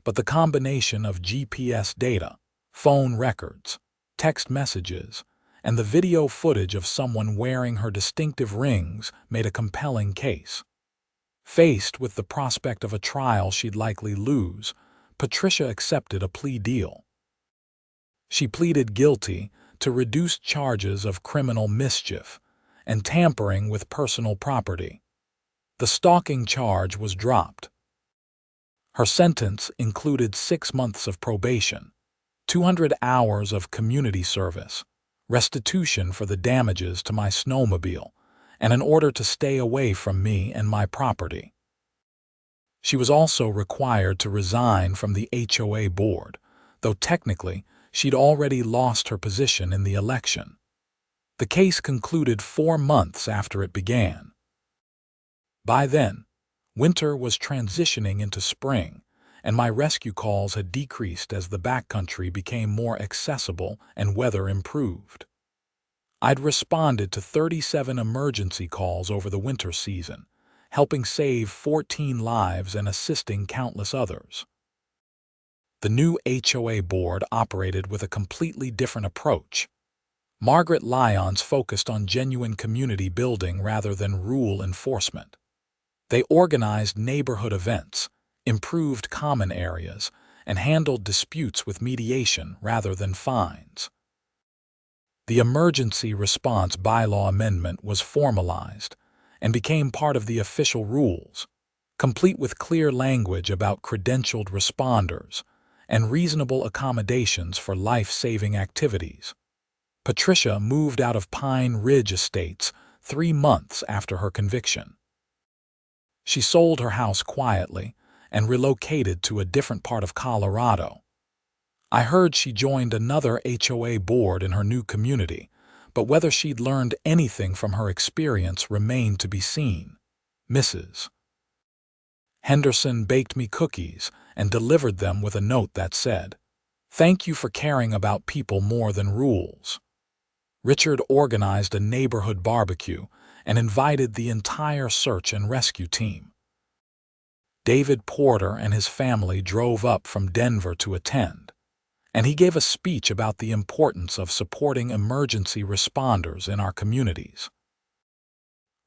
but the combination of GPS data, phone records, text messages, and the video footage of someone wearing her distinctive rings made a compelling case. Faced with the prospect of a trial she'd likely lose, Patricia accepted a plea deal. She pleaded guilty to reduced charges of criminal mischief and tampering with personal property. The stalking charge was dropped. Her sentence included 6 months of probation, 200 hours of community service, restitution for the damages to my snowmobile, and an order to stay away from me and my property. She was also required to resign from the HOA board, though technically she'd already lost her position in the election. The case concluded 4 months after it began. By then, winter was transitioning into spring, and my rescue calls had decreased as the backcountry became more accessible and weather improved. I'd responded to 37 emergency calls over the winter season, helping save 14 lives and assisting countless others. The new HOA board operated with a completely different approach. Margaret Lyons focused on genuine community building rather than rule enforcement. They organized neighborhood events, improved common areas, and handled disputes with mediation rather than fines. The emergency response bylaw amendment was formalized and became part of the official rules, complete with clear language about credentialed responders and reasonable accommodations for life-saving activities. Patricia moved out of Pine Ridge Estates 3 months after her conviction. She sold her house quietly and relocated to a different part of Colorado. I heard she joined another HOA board in her new community, but whether she'd learned anything from her experience remained to be seen. Mrs. Henderson baked me cookies and delivered them with a note that said, "Thank you for caring about people more than rules." Richard organized a neighborhood barbecue and invited the entire search and rescue team. David Porter and his family drove up from Denver to attend, and he gave a speech about the importance of supporting emergency responders in our communities.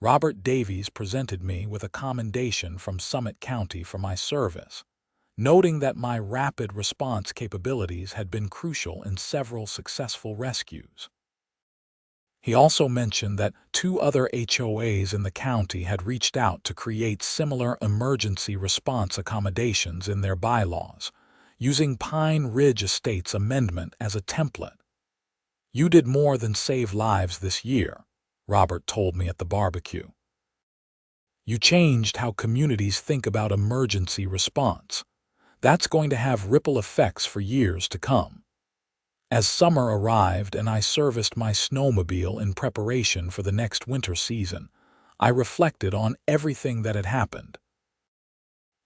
Robert Davies presented me with a commendation from Summit County for my service, noting that my rapid response capabilities had been crucial in several successful rescues. He also mentioned that 2 other HOAs in the county had reached out to create similar emergency response accommodations in their bylaws, using Pine Ridge Estates amendment as a template. "You did more than save lives this year," Robert told me at the barbecue. "You changed how communities think about emergency response. That's going to have ripple effects for years to come." As summer arrived and I serviced my snowmobile in preparation for the next winter season, I reflected on everything that had happened.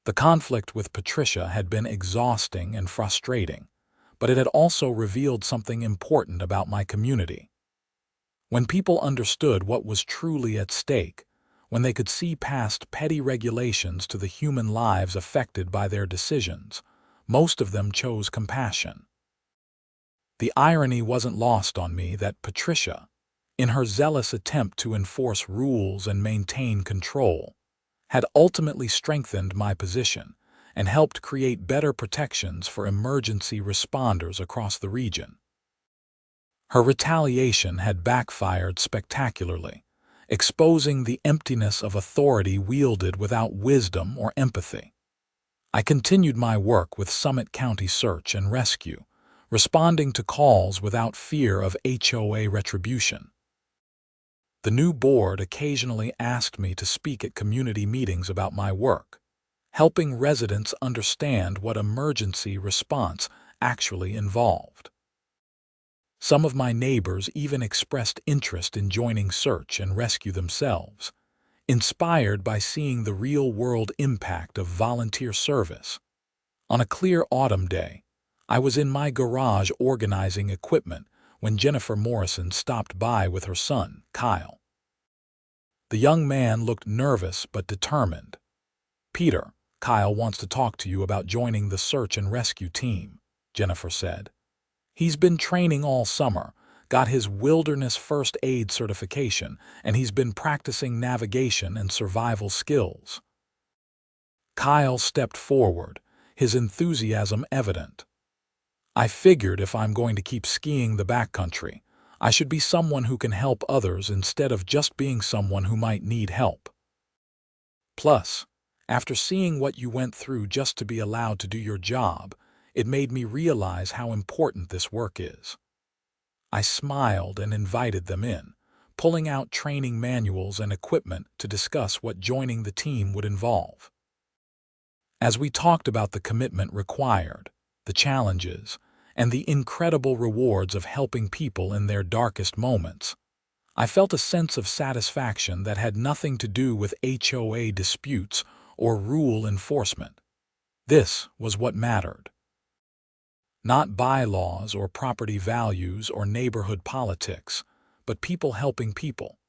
The conflict with Patricia had been exhausting and frustrating, but it had also revealed something important about my community. When people understood what was truly at stake, when they could see past petty regulations to the human lives affected by their decisions, most of them chose compassion. The irony wasn't lost on me that Patricia, in her zealous attempt to enforce rules and maintain control, had ultimately strengthened my position and helped create better protections for emergency responders across the region. Her retaliation had backfired spectacularly, exposing the emptiness of authority wielded without wisdom or empathy. I continued my work with Summit County Search and Rescue, responding to calls without fear of HOA retribution. The new board occasionally asked me to speak at community meetings about my work, helping residents understand what emergency response actually involved. Some of my neighbors even expressed interest in joining search and rescue themselves, inspired by seeing the real-world impact of volunteer service. On a clear autumn day, I was in my garage organizing equipment when Jennifer Morrison stopped by with her son, Kyle. The young man looked nervous but determined. "Peter, Kyle wants to talk to you about joining the search and rescue team," Jennifer said. "He's been training all summer, got his wilderness first aid certification, and he's been practicing navigation and survival skills." Kyle stepped forward, his enthusiasm evident. "I figured if I'm going to keep skiing the backcountry, I should be someone who can help others instead of just being someone who might need help. Plus, after seeing what you went through just to be allowed to do your job, it made me realize how important this work is." I smiled and invited them in, pulling out training manuals and equipment to discuss what joining the team would involve. As we talked about the commitment required, the challenges, and the incredible rewards of helping people in their darkest moments, I felt a sense of satisfaction that had nothing to do with HOA disputes or rule enforcement. This was what mattered. Not bylaws or property values or neighborhood politics, but people helping people.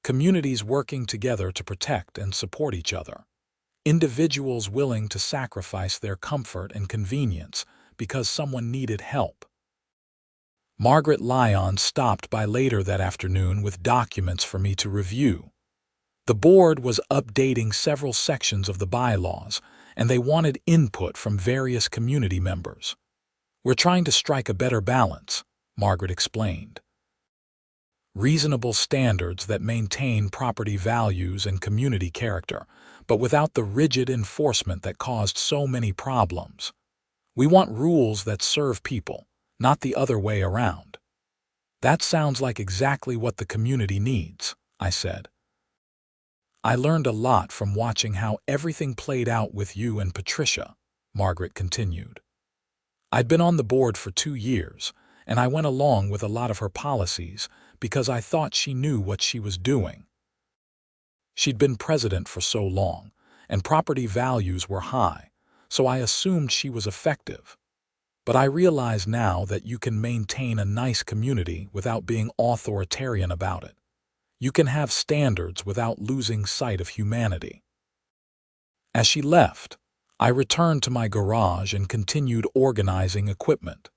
Communities working together to protect and support each other. Individuals willing to sacrifice their comfort and convenience because someone needed help. Margaret Lyon stopped by later that afternoon with documents for me to review. The board was updating several sections of the bylaws, and they wanted input from various community members. "We're trying to strike a better balance," Margaret explained. "Reasonable standards that maintain property values and community character, but without the rigid enforcement that caused so many problems. We want rules that serve people, not the other way around." "That sounds like exactly what the community needs," I said. "I learned a lot from watching how everything played out with you and Patricia," Margaret continued. "I'd been on the board for 2 years, and I went along with a lot of her policies because I thought she knew what she was doing. She'd been president for so long, and property values were high, so I assumed she was effective. But I realize now that you can maintain a nice community without being authoritarian about it. You can have standards without losing sight of humanity." As she left, I returned to my garage and continued organizing equipment.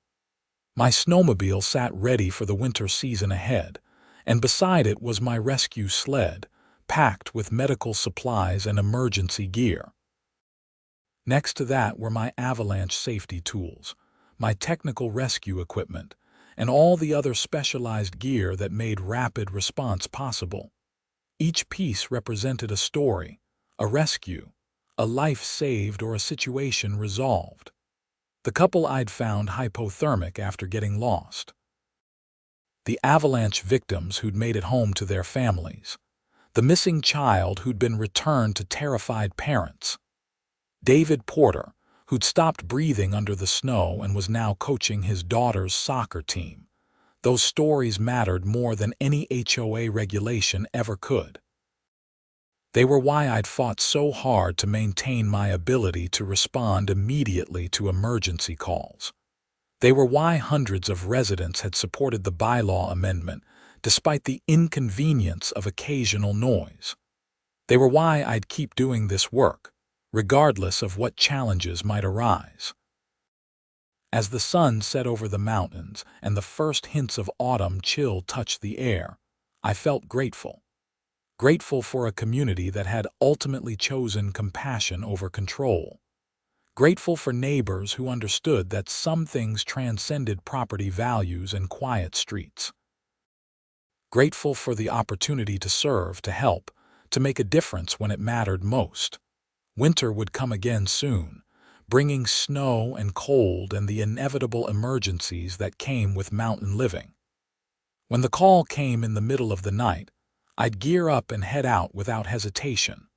My snowmobile sat ready for the winter season ahead, and beside it was my rescue sled, packed with medical supplies and emergency gear. Next to that were my avalanche safety tools, my technical rescue equipment, and all the other specialized gear that made rapid response possible. Each piece represented a story, a rescue, a life saved or a situation resolved. The couple I'd found hypothermic after getting lost. The avalanche victims who'd made it home to their families. The missing child who'd been returned to terrified parents. David Porter, who'd stopped breathing under the snow and was now coaching his daughter's soccer team. Those stories mattered more than any HOA regulation ever could. They were why I'd fought so hard to maintain my ability to respond immediately to emergency calls. They were why hundreds of residents had supported the bylaw amendment, despite the inconvenience of occasional noise. They were why I'd keep doing this work, regardless of what challenges might arise. As the sun set over the mountains and the first hints of autumn chill touched the air, I felt grateful. Grateful for a community that had ultimately chosen compassion over control. Grateful for neighbors who understood that some things transcended property values and quiet streets. Grateful for the opportunity to serve, to help, to make a difference when it mattered most. Winter would come again soon, bringing snow and cold and the inevitable emergencies that came with mountain living. When the call came in the middle of the night, I'd gear up and head out without hesitation.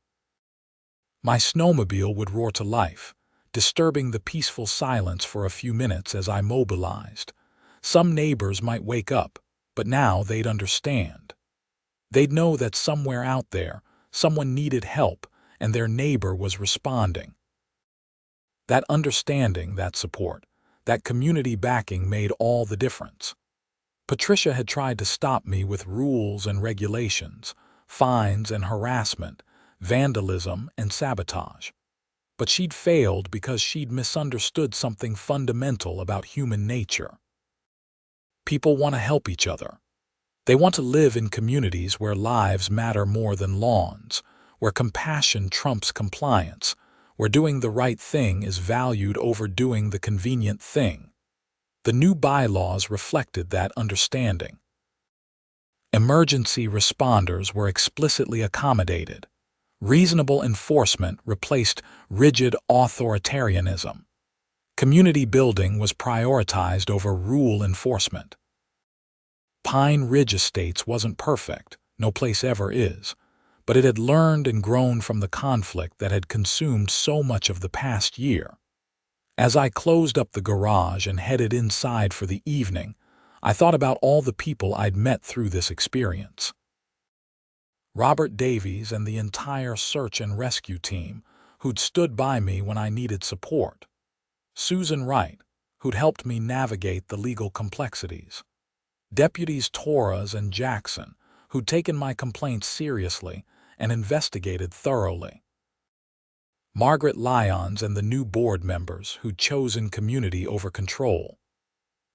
My snowmobile would roar to life, disturbing the peaceful silence for a few minutes as I mobilized. Some neighbors might wake up, but now they'd understand. They'd know that somewhere out there, someone needed help, and their neighbor was responding. That understanding, that support, that community backing made all the difference. Patricia had tried to stop me with rules and regulations, fines and harassment, vandalism and sabotage. But she'd failed because she'd misunderstood something fundamental about human nature. People want to help each other. They want to live in communities where lives matter more than lawns, where compassion trumps compliance, where doing the right thing is valued over doing the convenient thing. The new bylaws reflected that understanding. Emergency responders were explicitly accommodated. Reasonable enforcement replaced rigid authoritarianism. Community building was prioritized over rule enforcement. Pine Ridge Estates wasn't perfect, no place ever is, but it had learned and grown from the conflict that had consumed so much of the past year. As I closed up the garage and headed inside for the evening, I thought about all the people I'd met through this experience. Robert Davies and the entire search and rescue team, who'd stood by me when I needed support. Susan Wright, who'd helped me navigate the legal complexities. Deputies Torres and Jackson, who'd taken my complaints seriously and investigated thoroughly. Margaret Lyons and the new board members who'd chosen community over control.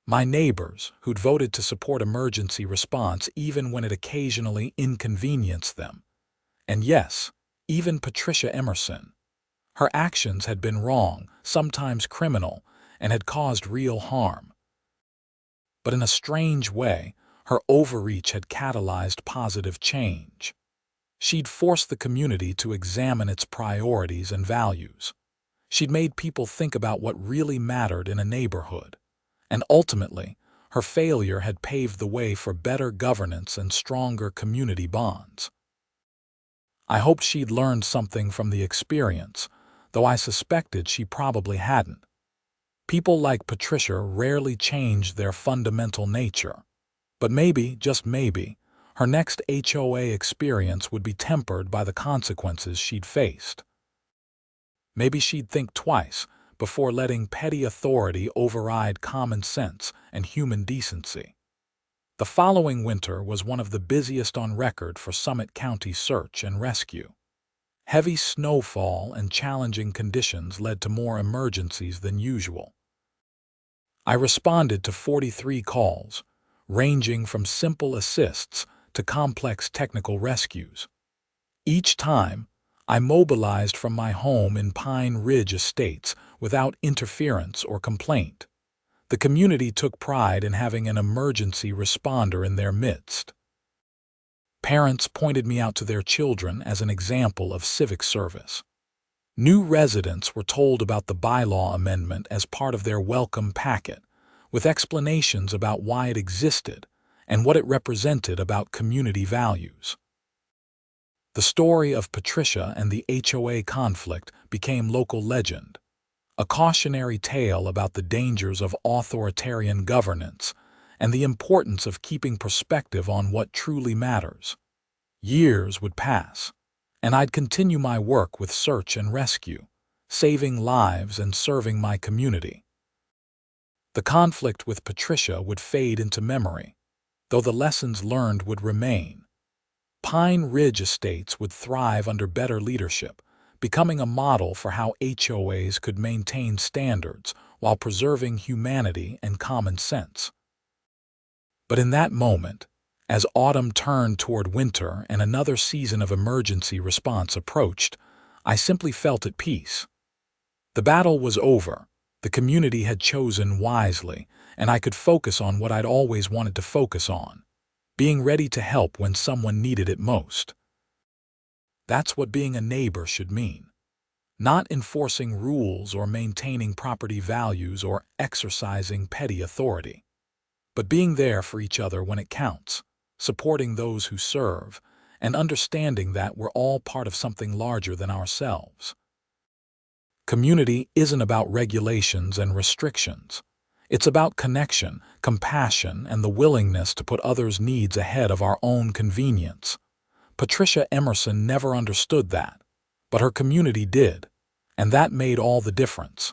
My neighbors who'd voted to support emergency response even when it occasionally inconvenienced them. And yes, even Patricia Emerson. Her actions had been wrong, sometimes criminal, and had caused real harm. But in a strange way, her overreach had catalyzed positive change. She'd forced the community to examine its priorities and values. She'd made people think about what really mattered in a neighborhood. And ultimately, her failure had paved the way for better governance and stronger community bonds. I hoped she'd learned something from the experience, though I suspected she probably hadn't. People like Patricia rarely changed their fundamental nature. But maybe, just maybe, her next HOA experience would be tempered by the consequences she'd faced. Maybe she'd think twice before letting petty authority override common sense and human decency. The following winter was one of the busiest on record for Summit County search and rescue. Heavy snowfall and challenging conditions led to more emergencies than usual. I responded to 43 calls, ranging from simple assists to complex technical rescues. Each time, I mobilized from my home in Pine Ridge Estates without interference or complaint. The community took pride in having an emergency responder in their midst. Parents pointed me out to their children as an example of civic service. New residents were told about the bylaw amendment as part of their welcome packet, with explanations about why it existed and what it represented about community values. The story of Patricia and the HOA conflict became local legend, a cautionary tale about the dangers of authoritarian governance and the importance of keeping perspective on what truly matters. Years would pass, and I'd continue my work with search and rescue, saving lives and serving my community. The conflict with Patricia would fade into memory, though the lessons learned would remain. Pine Ridge Estates would thrive under better leadership, becoming a model for how HOAs could maintain standards while preserving humanity and common sense. But in that moment, As autumn turned toward winter and another season of emergency response approached, I simply felt at peace. The battle was over, the community had chosen wisely, and I could focus on what I'd always wanted to focus on, being ready to help when someone needed it most. That's what being a neighbor should mean. Not enforcing rules or maintaining property values or exercising petty authority, but being there for each other when it counts, supporting those who serve, and understanding that we're all part of something larger than ourselves. Community isn't about regulations and restrictions. It's about connection, compassion, and the willingness to put others' needs ahead of our own convenience. Patricia Emerson never understood that, but her community did, and that made all the difference.